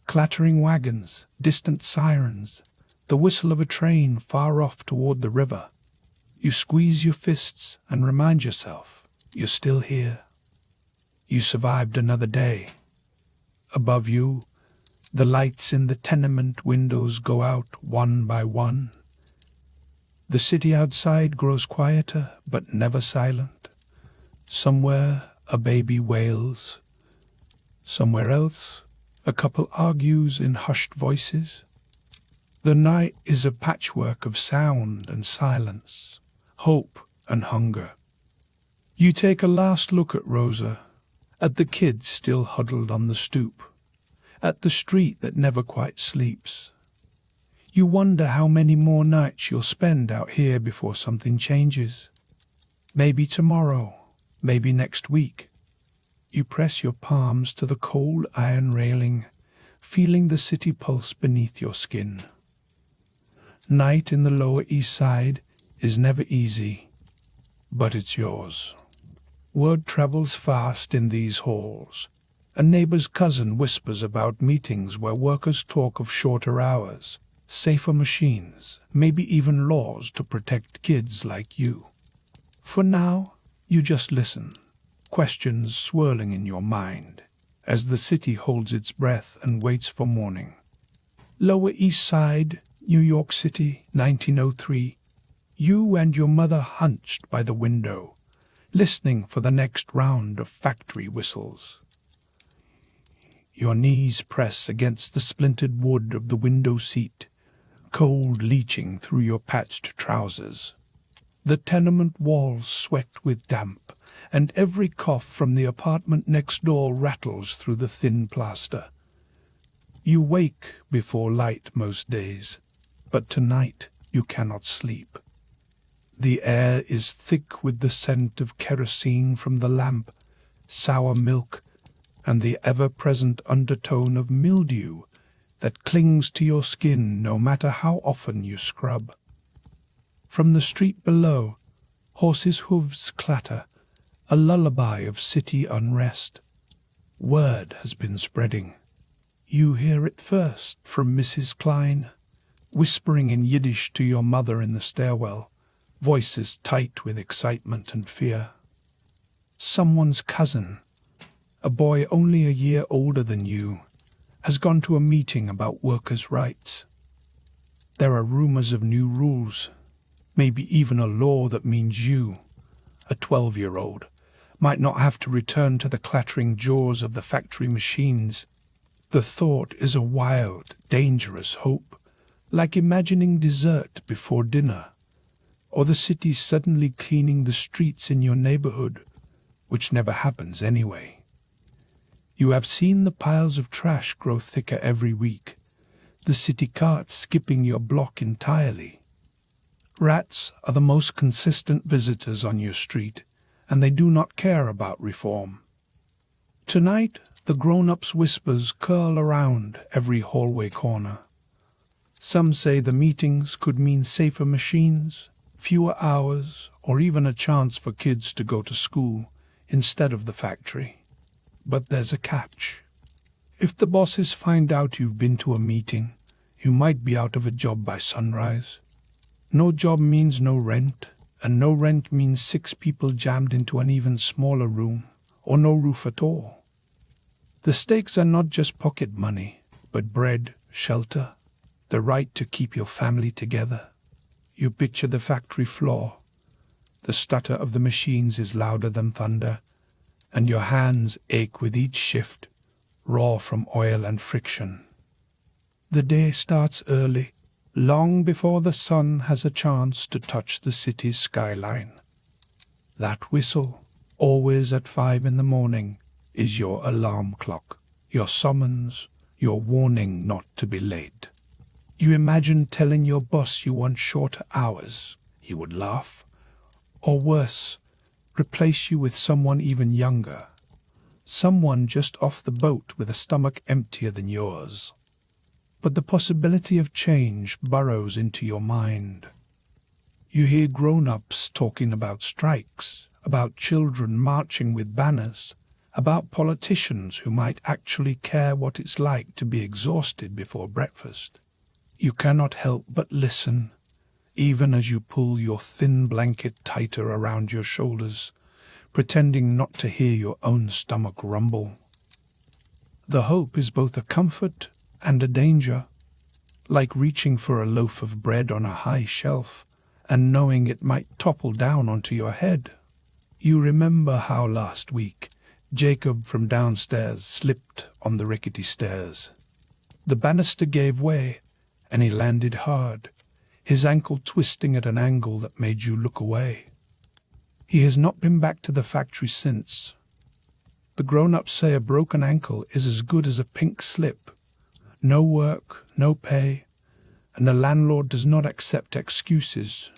Clattering wagons, distant sirens, the whistle of a train far off toward the river. You squeeze your fists and remind yourself you're still here. You survived another day. Above you, the lights in the tenement windows go out one by one. The city outside grows quieter but never silent. Somewhere a baby wails. Somewhere else a couple argues in hushed voices. The night is a patchwork of sound and silence, hope and hunger. You take a last look at Rosa, at the kids still huddled on the stoop, at the street that never quite sleeps. You wonder how many more nights you'll spend out here before something changes. Maybe tomorrow, maybe next week. You press your palms to the cold iron railing, feeling the city pulse beneath your skin. Night in the Lower East Side is never easy, but it's yours. Word travels fast in these halls. A neighbor's cousin whispers about meetings where workers talk of shorter hours, safer machines, maybe even laws to protect kids like you. For now, you just listen, questions swirling in your mind, as the city holds its breath and waits for morning. Lower East Side, New York City, 1903. You and your mother hunched by the window, listening for the next round of factory whistles. Your knees press against the splintered wood of the window seat, cold leaching through your patched trousers. The tenement walls sweat with damp, and every cough from the apartment next door rattles through the thin plaster. You wake before light most days, but tonight you cannot sleep. The air is thick with the scent of kerosene from the lamp, sour milk, and the ever-present undertone of mildew that clings to your skin no matter how often you scrub. From the street below, horses' hooves clatter, a lullaby of city unrest. Word has been spreading. You hear it first from Mrs. Klein, whispering in Yiddish to your mother in the stairwell, voices tight with excitement and fear. Someone's cousin, a boy only a year older than you, has gone to a meeting about workers' rights. There are rumors of new rules, maybe even a law that means you, a 12-year-old, might not have to return to the clattering jaws of the factory machines. The thought is a wild, dangerous hope, like imagining dessert before dinner, or the city suddenly cleaning the streets in your neighborhood, which never happens anyway. You have seen the piles of trash grow thicker every week, the city carts skipping your block entirely. Rats are the most consistent visitors on your street, and they do not care about reform. Tonight, the grown-ups' whispers curl around every hallway corner. Some say the meetings could mean safer machines, fewer hours, or even a chance for kids to go to school instead of the factory. But there's a catch. If the bosses find out you've been to a meeting, you might be out of a job by sunrise. No job means no rent, and no rent means 6 people jammed into an even smaller room, or no roof at all. The stakes are not just pocket money, but bread, shelter, the right to keep your family together. You picture the factory floor. The stutter of the machines is louder than thunder, and your hands ache with each shift, raw from oil and friction. The day starts early, long before the sun has a chance to touch the city's skyline. That whistle, always at 5 in the morning, is your alarm clock, your summons, your warning not to be late. You imagine telling your boss you want shorter hours. He would laugh. Or worse, replace you with someone even younger. Someone just off the boat with a stomach emptier than yours. But the possibility of change burrows into your mind. You hear grown-ups talking about strikes, about children marching with banners, about politicians who might actually care what it's like to be exhausted before breakfast. You cannot help but listen, even as you pull your thin blanket tighter around your shoulders, pretending not to hear your own stomach rumble. The hope is both a comfort and a danger, like reaching for a loaf of bread on a high shelf and knowing it might topple down onto your head. You remember how last week Jacob from downstairs slipped on the rickety stairs. The banister gave way, and he landed hard, his ankle twisting at an angle that made you look away. He has not been back to the factory since. The grown-ups say a broken ankle is as good as a pink slip. No work, no pay, and the landlord does not accept excuses.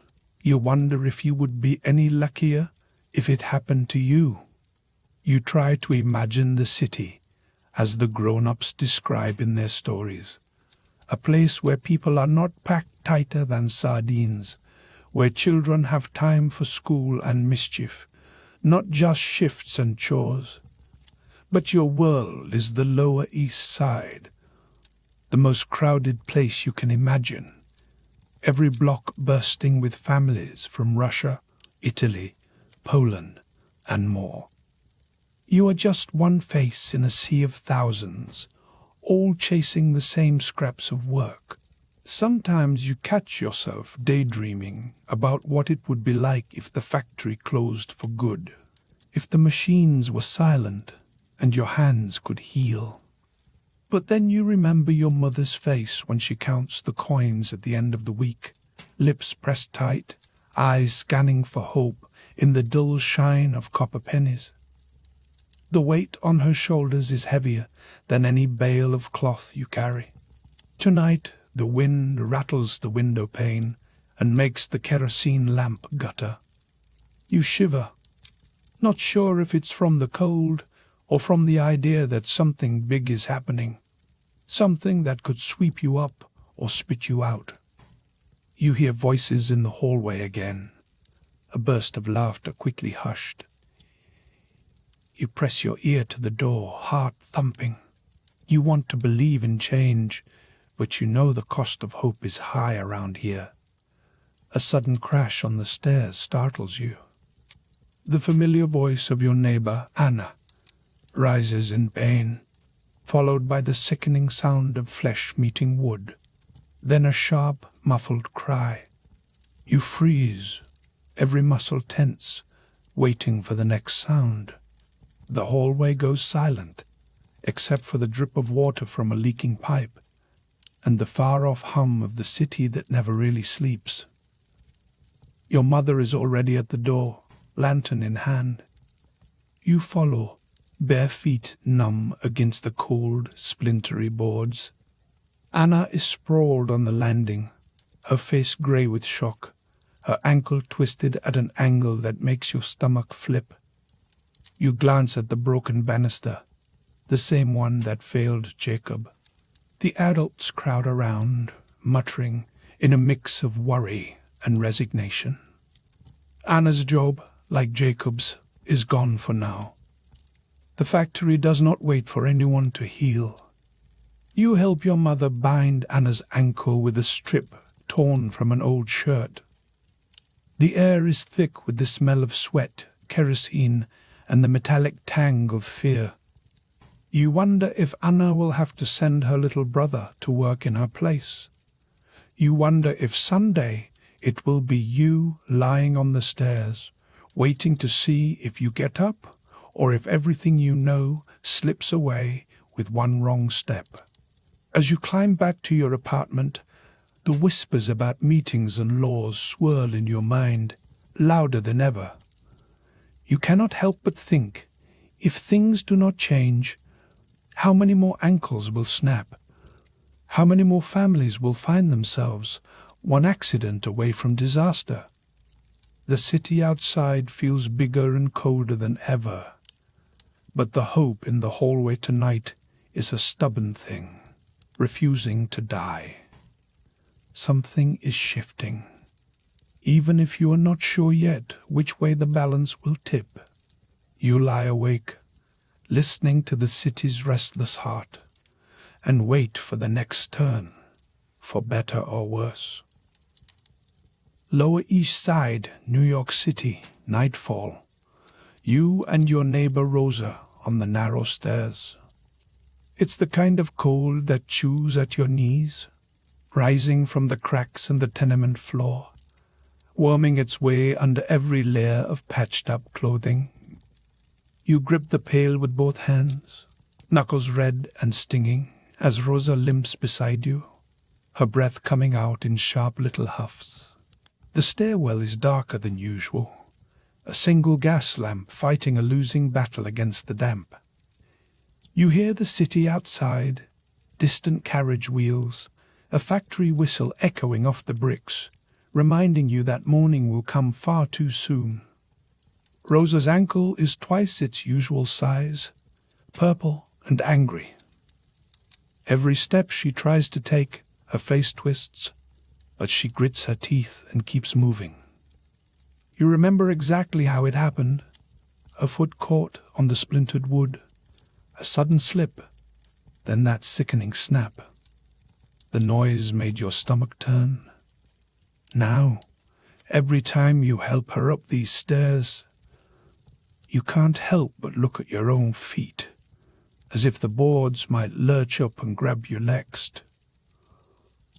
You wonder if you would be any luckier if it happened to you. You try to imagine the city as the grown-ups describe in their stories. A place where people are not packed tighter than sardines, where children have time for school and mischief, not just shifts and chores. But your world is the Lower East Side, the most crowded place you can imagine, every block bursting with families from Russia, Italy, Poland, and more. You are just one face in a sea of thousands, all chasing the same scraps of work. Sometimes you catch yourself daydreaming about what it would be like if the factory closed for good, if the machines were silent and your hands could heal. But then you remember your mother's face when she counts the coins at the end of the week, lips pressed tight, eyes scanning for hope in the dull shine of copper pennies. The weight on her shoulders is heavier than any bale of cloth you carry. Tonight the wind rattles the window pane and makes the kerosene lamp gutter. You shiver, not sure if it's from the cold or from the idea that something big is happening, something that could sweep you up or spit you out. You hear voices in the hallway again, a burst of laughter quickly hushed. You press your ear to the door, heart thumping. You want to believe in change, but you know the cost of hope is high around here. A sudden crash on the stairs startles you. The familiar voice of your neighbor, Anna, rises in pain, followed by the sickening sound of flesh meeting wood. Then a sharp, muffled cry. You freeze, every muscle tense, waiting for the next sound. The hallway goes silent, except for the drip of water from a leaking pipe and the far-off hum of the city that never really sleeps. Your mother is already at the door, lantern in hand. You follow, bare feet numb against the cold, splintery boards. Anna is sprawled on the landing, her face grey with shock, her ankle twisted at an angle that makes your stomach flip. You glance at the broken banister, the same one that failed Jacob. The adults crowd around, muttering in a mix of worry and resignation. Anna's job, like Jacob's, is gone for now. The factory does not wait for anyone to heal. You help your mother bind Anna's ankle with a strip torn from an old shirt. The air is thick with the smell of sweat, kerosene, and the metallic tang of fear. You wonder if Anna will have to send her little brother to work in her place. You wonder if Sunday it will be you lying on the stairs, waiting to see if you get up or if everything you know slips away with one wrong step. As you climb back to your apartment, the whispers about meetings and laws swirl in your mind, louder than ever. You cannot help but think, if things do not change, how many more ankles will snap? How many more families will find themselves one accident away from disaster? The city outside feels bigger and colder than ever, but the hope in the hallway tonight is a stubborn thing, refusing to die. Something is shifting, even if you are not sure yet which way the balance will tip. You lie awake, listening to the city's restless heart, and wait for the next turn, for better or worse. Lower East Side, New York City, nightfall. You and your neighbor Rosa on the narrow stairs. It's the kind of cold that chews at your knees, rising from the cracks in the tenement floor, worming its way under every layer of patched-up clothing. You grip the pail with both hands, knuckles red and stinging, as Rosa limps beside you, her breath coming out in sharp little huffs. The stairwell is darker than usual, a single gas lamp fighting a losing battle against the damp. You hear the city outside, distant carriage wheels, a factory whistle echoing off the bricks, reminding you that morning will come far too soon. Rosa's ankle is twice its usual size, purple and angry. Every step she tries to take, her face twists, but she grits her teeth and keeps moving. You remember exactly how it happened. A foot caught on the splintered wood, a sudden slip, then that sickening snap. The noise made your stomach turn. Now, every time you help her up these stairs, you can't help but look at your own feet, as if the boards might lurch up and grab you next.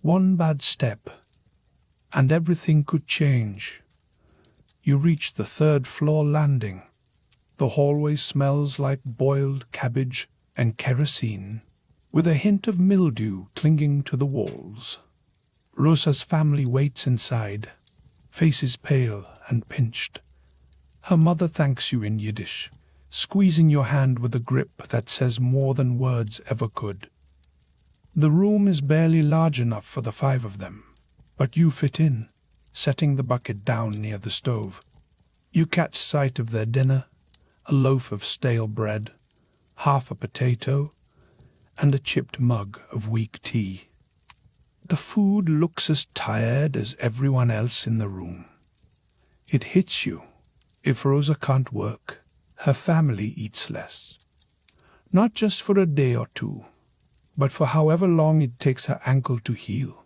One bad step, and everything could change. You reach the third-floor landing. The hallway smells like boiled cabbage and kerosene. with a hint of mildew clinging to the walls. Rosa's family waits inside, faces pale and pinched. Her mother thanks you in Yiddish, squeezing your hand with a grip that says more than words ever could. The room is barely large enough for the 5 of them, but you fit in, setting the bucket down near the stove. You catch sight of their dinner, a loaf of stale bread, half a potato, and a chipped mug of weak tea. The food looks as tired as everyone else in the room. It hits you. If Rosa can't work, her family eats less. Not just for a day or 2, but for however long it takes her ankle to heal.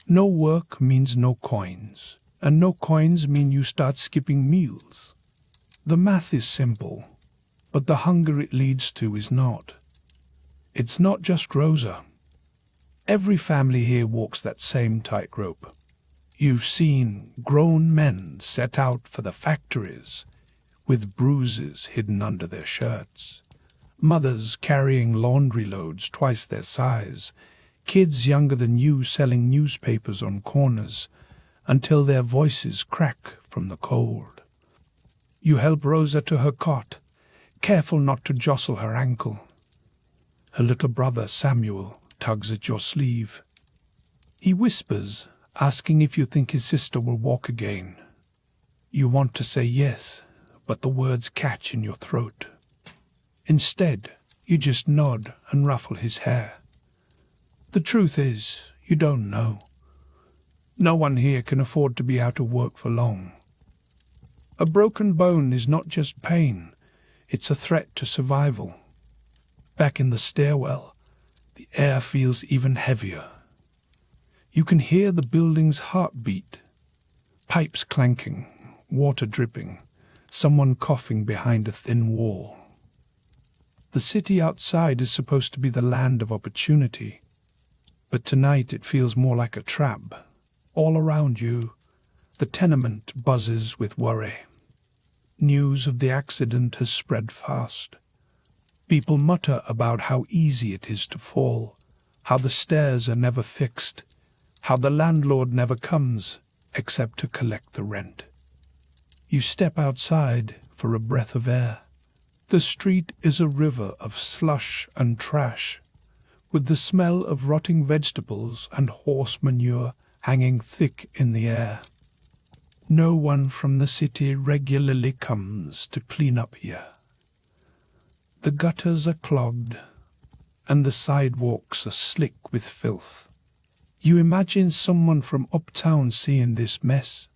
No work means no coins, and no coins mean you start skipping meals. The math is simple, but the hunger it leads to is not. It's not just Rosa. Every family here walks that same tightrope. You've seen grown men set out for the factories, with bruises hidden under their shirts. Mothers carrying laundry loads twice their size, kids younger than you selling newspapers on corners until their voices crack from the cold. You help Rosa to her cot, careful not to jostle her ankle. Her little brother Samuel tugs at your sleeve. He whispers, asking if you think his sister will walk again. You want to say yes, but the words catch in your throat. Instead, you just nod and ruffle his hair. The truth is, you don't know. No one here can afford to be out of work for long. A broken bone is not just pain, it's a threat to survival. Back in the stairwell, the air feels even heavier. You can hear the building's heartbeat, pipes clanking, water dripping, someone coughing behind a thin wall. The city outside is supposed to be the land of opportunity, but tonight it feels more like a trap. All around you, the tenement buzzes with worry. News of the accident has spread fast. People mutter about how easy it is to fall, how the stairs are never fixed, how the landlord never comes except to collect the rent. You step outside for a breath of air. The street is a river of slush and trash, with the smell of rotting vegetables and horse manure hanging thick in the air. No one from the city regularly comes to clean up here. The gutters are clogged, and the sidewalks are slick with filth. You imagine someone from uptown seeing this mess.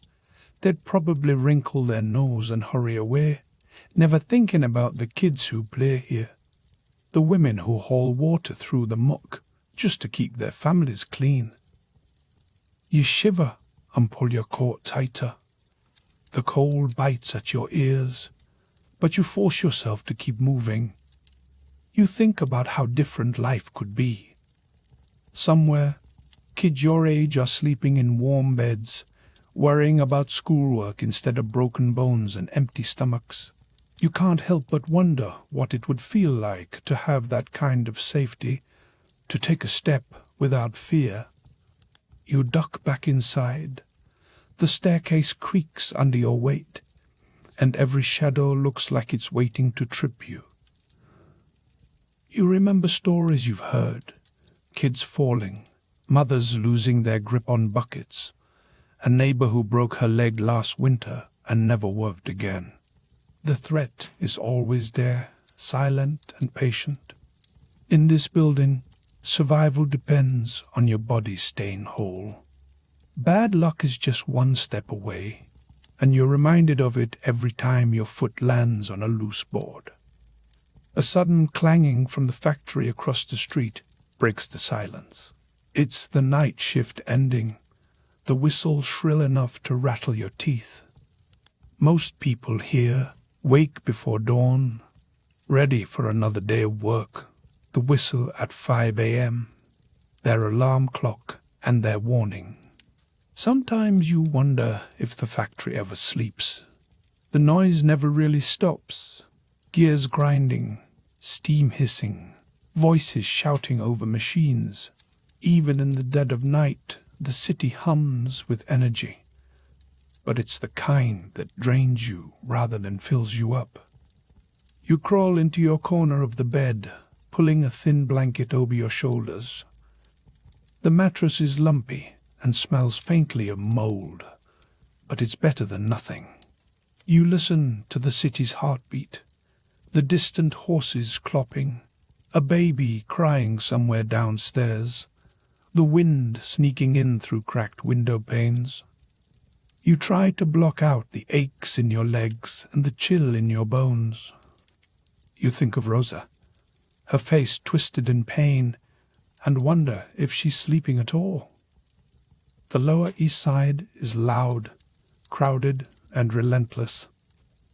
They'd probably wrinkle their nose and hurry away, never thinking about the kids who play here, the women who haul water through the muck just to keep their families clean. You shiver and pull your coat tighter. The cold bites at your ears, but you force yourself to keep moving. You think about how different life could be. Somewhere, kids your age are sleeping in warm beds, worrying about schoolwork instead of broken bones and empty stomachs. You can't help but wonder what it would feel like to have that kind of safety, to take a step without fear. You duck back inside. The staircase creaks under your weight, and every shadow looks like it's waiting to trip you. You remember stories you've heard, kids falling, mothers losing their grip on buckets, a neighbor who broke her leg last winter and never worked again. The threat is always there, silent and patient. In this building, survival depends on your body staying whole. Bad luck is just one step away, and you're reminded of it every time your foot lands on a loose board. A sudden clanging from the factory across the street breaks the silence. It's the night shift ending, the whistle shrill enough to rattle your teeth. Most people here wake before dawn, ready for another day of work. The whistle at 5 a.m., their alarm clock and their warning. Sometimes you wonder if the factory ever sleeps. The noise never really stops. Gears grinding, steam hissing, voices shouting over machines. Even in the dead of night, the city hums with energy. But it's the kind that drains you rather than fills you up. You crawl into your corner of the bed, pulling a thin blanket over your shoulders. The mattress is lumpy and smells faintly of mold, but it's better than nothing. You listen to the city's heartbeat, the distant horses clopping, a baby crying somewhere downstairs, the wind sneaking in through cracked window panes. You try to block out the aches in your legs and the chill in your bones. You think of Rosa, her face twisted in pain, and wonder if she's sleeping at all. The Lower East Side is loud, crowded, and relentless.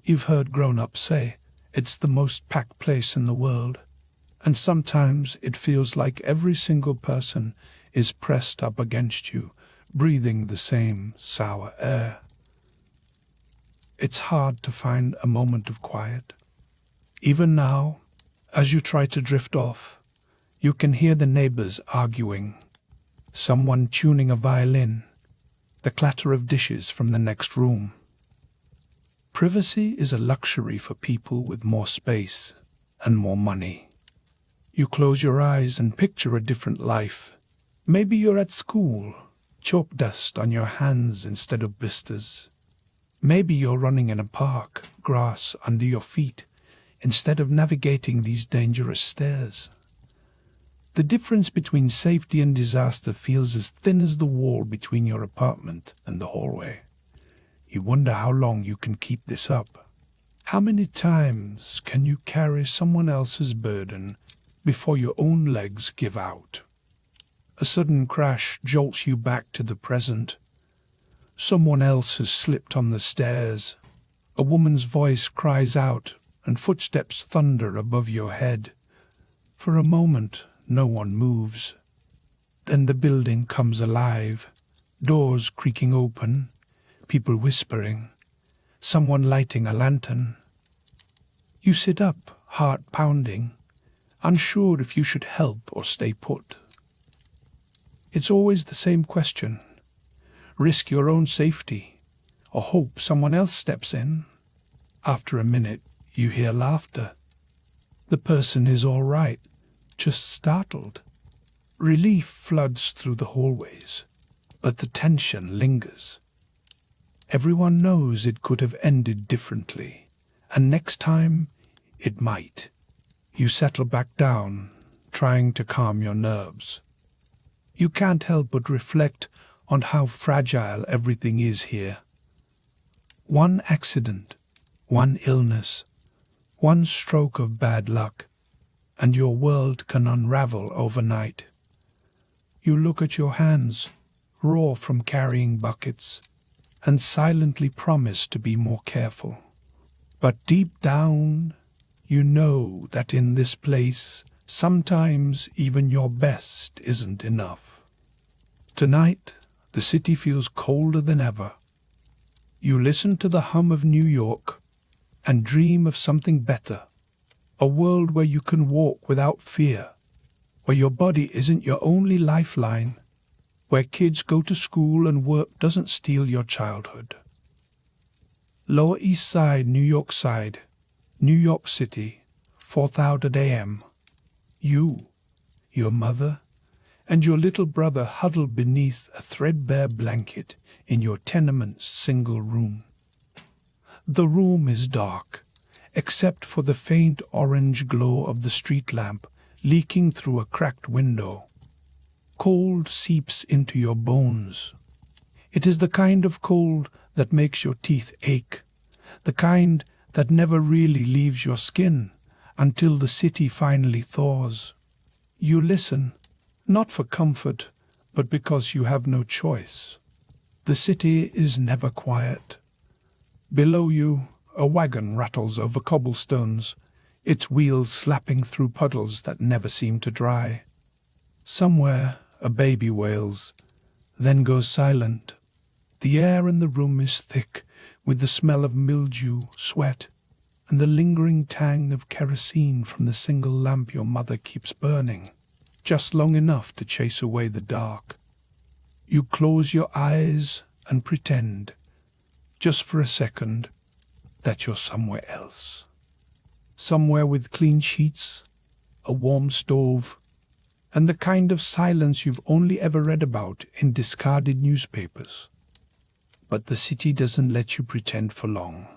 You've heard grown-ups say it's the most packed place in the world, and sometimes it feels like every single person is pressed up against you, breathing the same sour air. It's hard to find a moment of quiet. Even now, as you try to drift off, you can hear the neighbors arguing, someone tuning a violin, the clatter of dishes from the next room. Privacy is a luxury for people with more space and more money. You close your eyes and picture a different life. Maybe you're at school, chalk dust on your hands instead of blisters. Maybe you're running in a park, grass under your feet, instead of navigating these dangerous stairs. The difference between safety and disaster feels as thin as the wall between your apartment and the hallway. You wonder how long you can keep this up. How many times can you carry someone else's burden before your own legs give out? A sudden crash jolts you back to the present. Someone else has slipped on the stairs. A woman's voice cries out, and footsteps thunder above your head. For a moment, no one moves. Then the building comes alive, doors creaking open, people whispering, someone lighting a lantern. You sit up, heart pounding, unsure if you should help or stay put. It's always the same question. Risk your own safety, or hope someone else steps in. After a minute, you hear laughter. The person is all right, just startled. Relief floods through the hallways, but the tension lingers. Everyone knows it could have ended differently, and next time it might. You settle back down, trying to calm your nerves. You can't help but reflect on how fragile everything is here. One accident, one illness, one stroke of bad luck, and your world can unravel overnight. You look at your hands, raw from carrying buckets, and silently promise to be more careful. But deep down, you know that in this place, sometimes even your best isn't enough. Tonight, the city feels colder than ever. You listen to the hum of New York and dream of something better, a world where you can walk without fear, where your body isn't your only lifeline, where kids go to school and work doesn't steal your childhood. Lower East Side, New York City, 4:00 a.m. You, your mother, and your little brother huddled beneath a threadbare blanket in your tenement's single room. The room is dark, except for the faint orange glow of the street lamp leaking through a cracked window. Cold seeps into your bones. It is the kind of cold that makes your teeth ache, the kind that never really leaves your skin until the city finally thaws. You listen, not for comfort, but because you have no choice. The city is never quiet. Below you, a wagon rattles over cobblestones, its wheels slapping through puddles that never seem to dry. Somewhere, a baby wails, then goes silent. The air in the room is thick with the smell of mildew, sweat, and the lingering tang of kerosene from the single lamp your mother keeps burning, just long enough to chase away the dark. You close your eyes and pretend, just for a second, that you're somewhere else. Somewhere with clean sheets, a warm stove, and the kind of silence you've only ever read about in discarded newspapers. But the city doesn't let you pretend for long.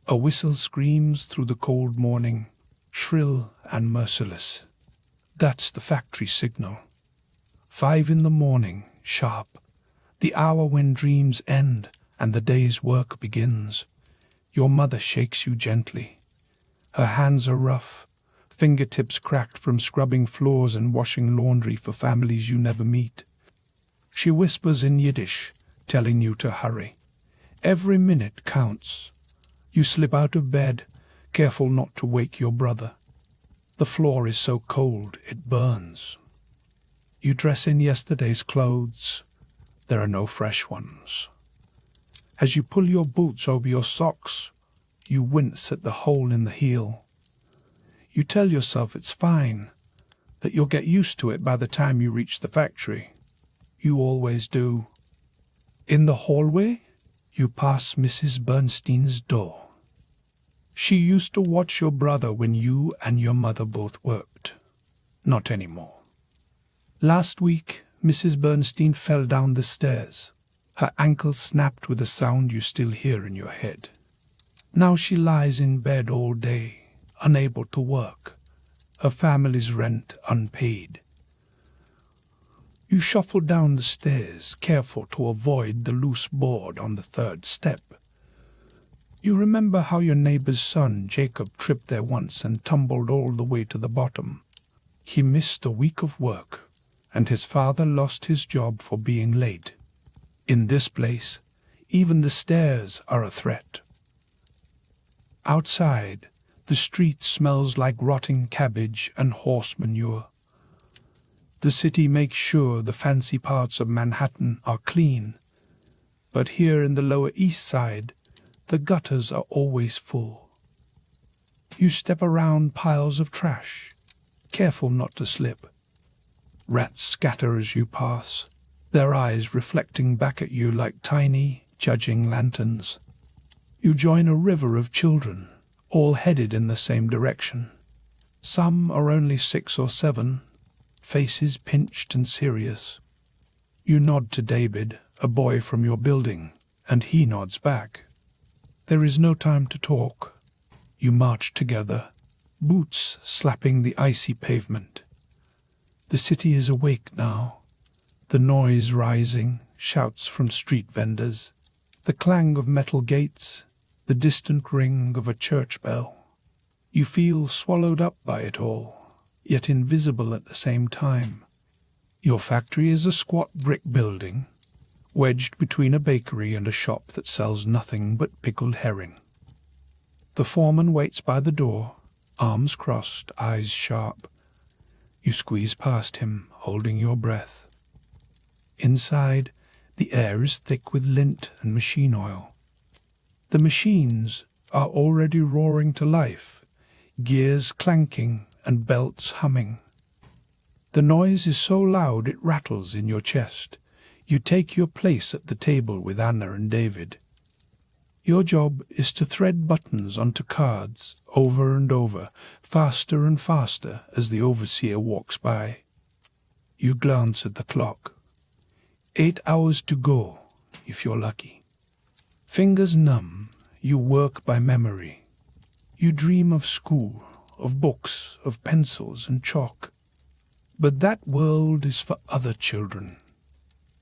A whistle screams through the cold morning, shrill and merciless. That's the factory signal. 5 in the morning, sharp, the hour when dreams end and the day's work begins. Your mother shakes you gently. Her hands are rough, fingertips cracked from scrubbing floors and washing laundry for families you never meet. She whispers in Yiddish, telling you to hurry. Every minute counts. You slip out of bed, careful not to wake your brother. The floor is so cold it burns. You dress in yesterday's clothes. There are no fresh ones. As you pull your boots over your socks, you wince at the hole in the heel. You tell yourself it's fine, that you'll get used to it by the time you reach the factory. You always do. In the hallway, you pass Mrs. Bernstein's door. She used to watch your brother when you and your mother both worked. Not anymore. Last week, Mrs. Bernstein fell down the stairs. Her ankle snapped with a sound you still hear in your head. Now she lies in bed all day, unable to work, her family's rent unpaid. You shuffle down the stairs, careful to avoid the loose board on the 3rd step. You remember how your neighbor's son, Jacob, tripped there once and tumbled all the way to the bottom. He missed a week of work, and his father lost his job for being late. In this place, even the stairs are a threat. Outside, the street smells like rotting cabbage and horse manure. The city makes sure the fancy parts of Manhattan are clean, but here in the Lower East Side, the gutters are always full. You step around piles of trash, careful not to slip. Rats scatter as you pass, their eyes reflecting back at you like tiny, judging lanterns. You join a river of children, all headed in the same direction. Some are only 6 or 7, faces pinched and serious. You nod to David, a boy from your building, and he nods back. There is no time to talk. You march together, boots slapping the icy pavement. The city is awake now, the noise rising, shouts from street vendors, the clang of metal gates, the distant ring of a church bell. You feel swallowed up by it all, yet invisible at the same time. Your factory is a squat brick building, wedged between a bakery and a shop that sells nothing but pickled herring. The foreman waits by the door, arms crossed, eyes sharp. You squeeze past him, holding your breath. Inside, the air is thick with lint and machine oil. The machines are already roaring to life, gears clanking and belts humming. The noise is so loud it rattles in your chest. You take your place at the table with Anna and David. Your job is to thread buttons onto cards over and over, faster and faster as the overseer walks by. You glance at the clock. 8 hours to go, if you're lucky. Fingers numb, you work by memory. You dream of school, of books, of pencils and chalk. But that world is for other children.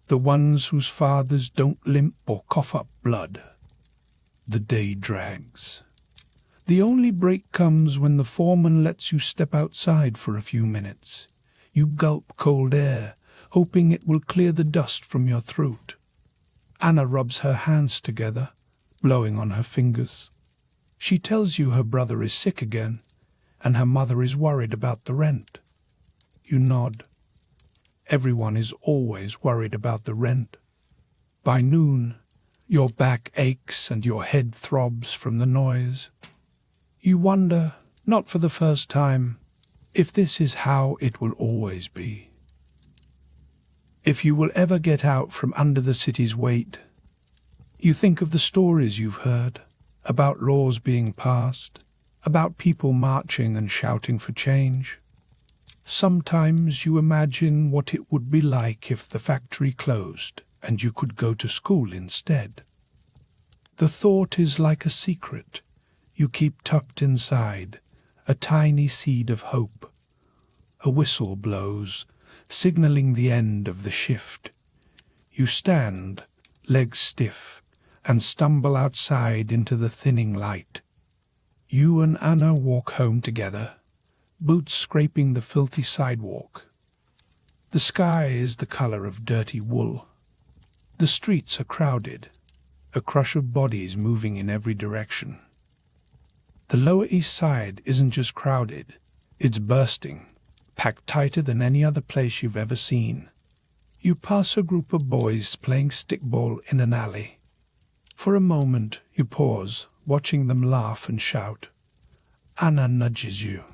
The ones whose fathers don't limp or cough up blood. The day drags. The only break comes when the foreman lets you step outside for a few minutes. You gulp cold air, hoping it will clear the dust from your throat. Anna rubs her hands together, blowing on her fingers. She tells you her brother is sick again, and her mother is worried about the rent. You nod. Everyone is always worried about the rent. By noon, your back aches and your head throbs from the noise. You wonder, not for the first time, if this is how it will always be. If you will ever get out from under the city's weight. You think of the stories you've heard, about laws being passed, about people marching and shouting for change. Sometimes you imagine what it would be like if the factory closed and you could go to school instead. The thought is like a secret you keep tucked inside, a tiny seed of hope. A whistle blows, signaling the end of the shift. You stand, legs stiff, and stumble outside into the thinning light. You and Anna walk home together, boots scraping the filthy sidewalk. The sky is the color of dirty wool. The streets are crowded, a crush of bodies moving in every direction. The Lower East Side isn't just crowded, it's bursting, packed tighter than any other place you've ever seen. You pass a group of boys playing stickball in an alley. For a moment you pause, watching them laugh and shout. Anna nudges you.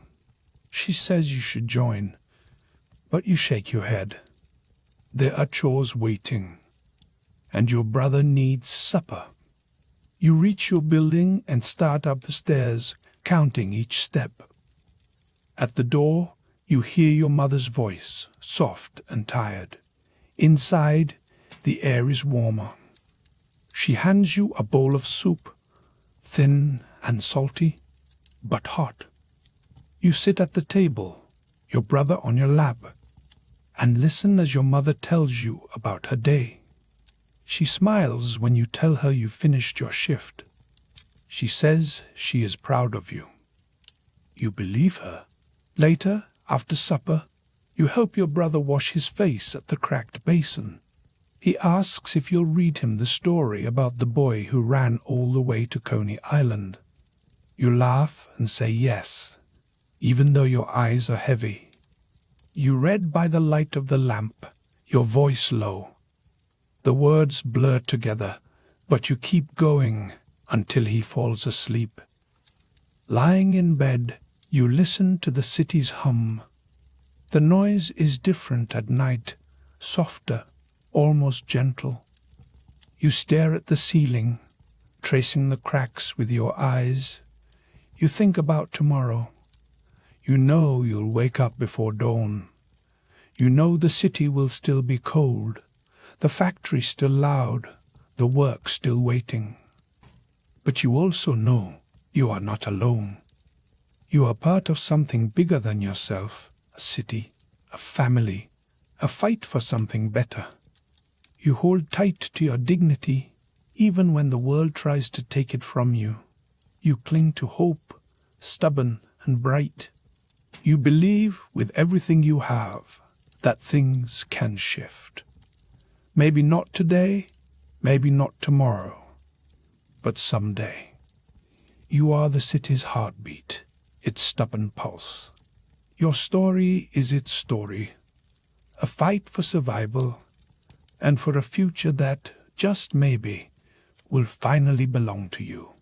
She says you should join, but you shake your head. There are chores waiting, and your brother needs supper. You reach your building and start up the stairs, counting each step. At the door, you hear your mother's voice, soft and tired. Inside, the air is warmer. She hands you a bowl of soup, thin and salty, but hot. You sit at the table, your brother on your lap, and listen as your mother tells you about her day. She smiles when you tell her you've finished your shift. She says she is proud of you. You believe her. Later, after supper, you help your brother wash his face at the cracked basin. He asks if you'll read him the story about the boy who ran all the way to Coney Island. You laugh and say yes, even though your eyes are heavy. You read by the light of the lamp, your voice low. The words blur together, but you keep going until he falls asleep. Lying in bed, you listen to the city's hum. The noise is different at night, softer, almost gentle. You stare at the ceiling, tracing the cracks with your eyes. You think about tomorrow. You know you'll wake up before dawn. You know the city will still be cold, the factory still loud, the work still waiting. But you also know you are not alone. You are part of something bigger than yourself, a city, a family, a fight for something better. You hold tight to your dignity, even when the world tries to take it from you. You cling to hope, stubborn and bright. You believe with everything you have that things can shift. Maybe not today, maybe not tomorrow, but someday. You are the city's heartbeat, its stubborn pulse. Your story is its story, a fight for survival and for a future that, just maybe, will finally belong to you.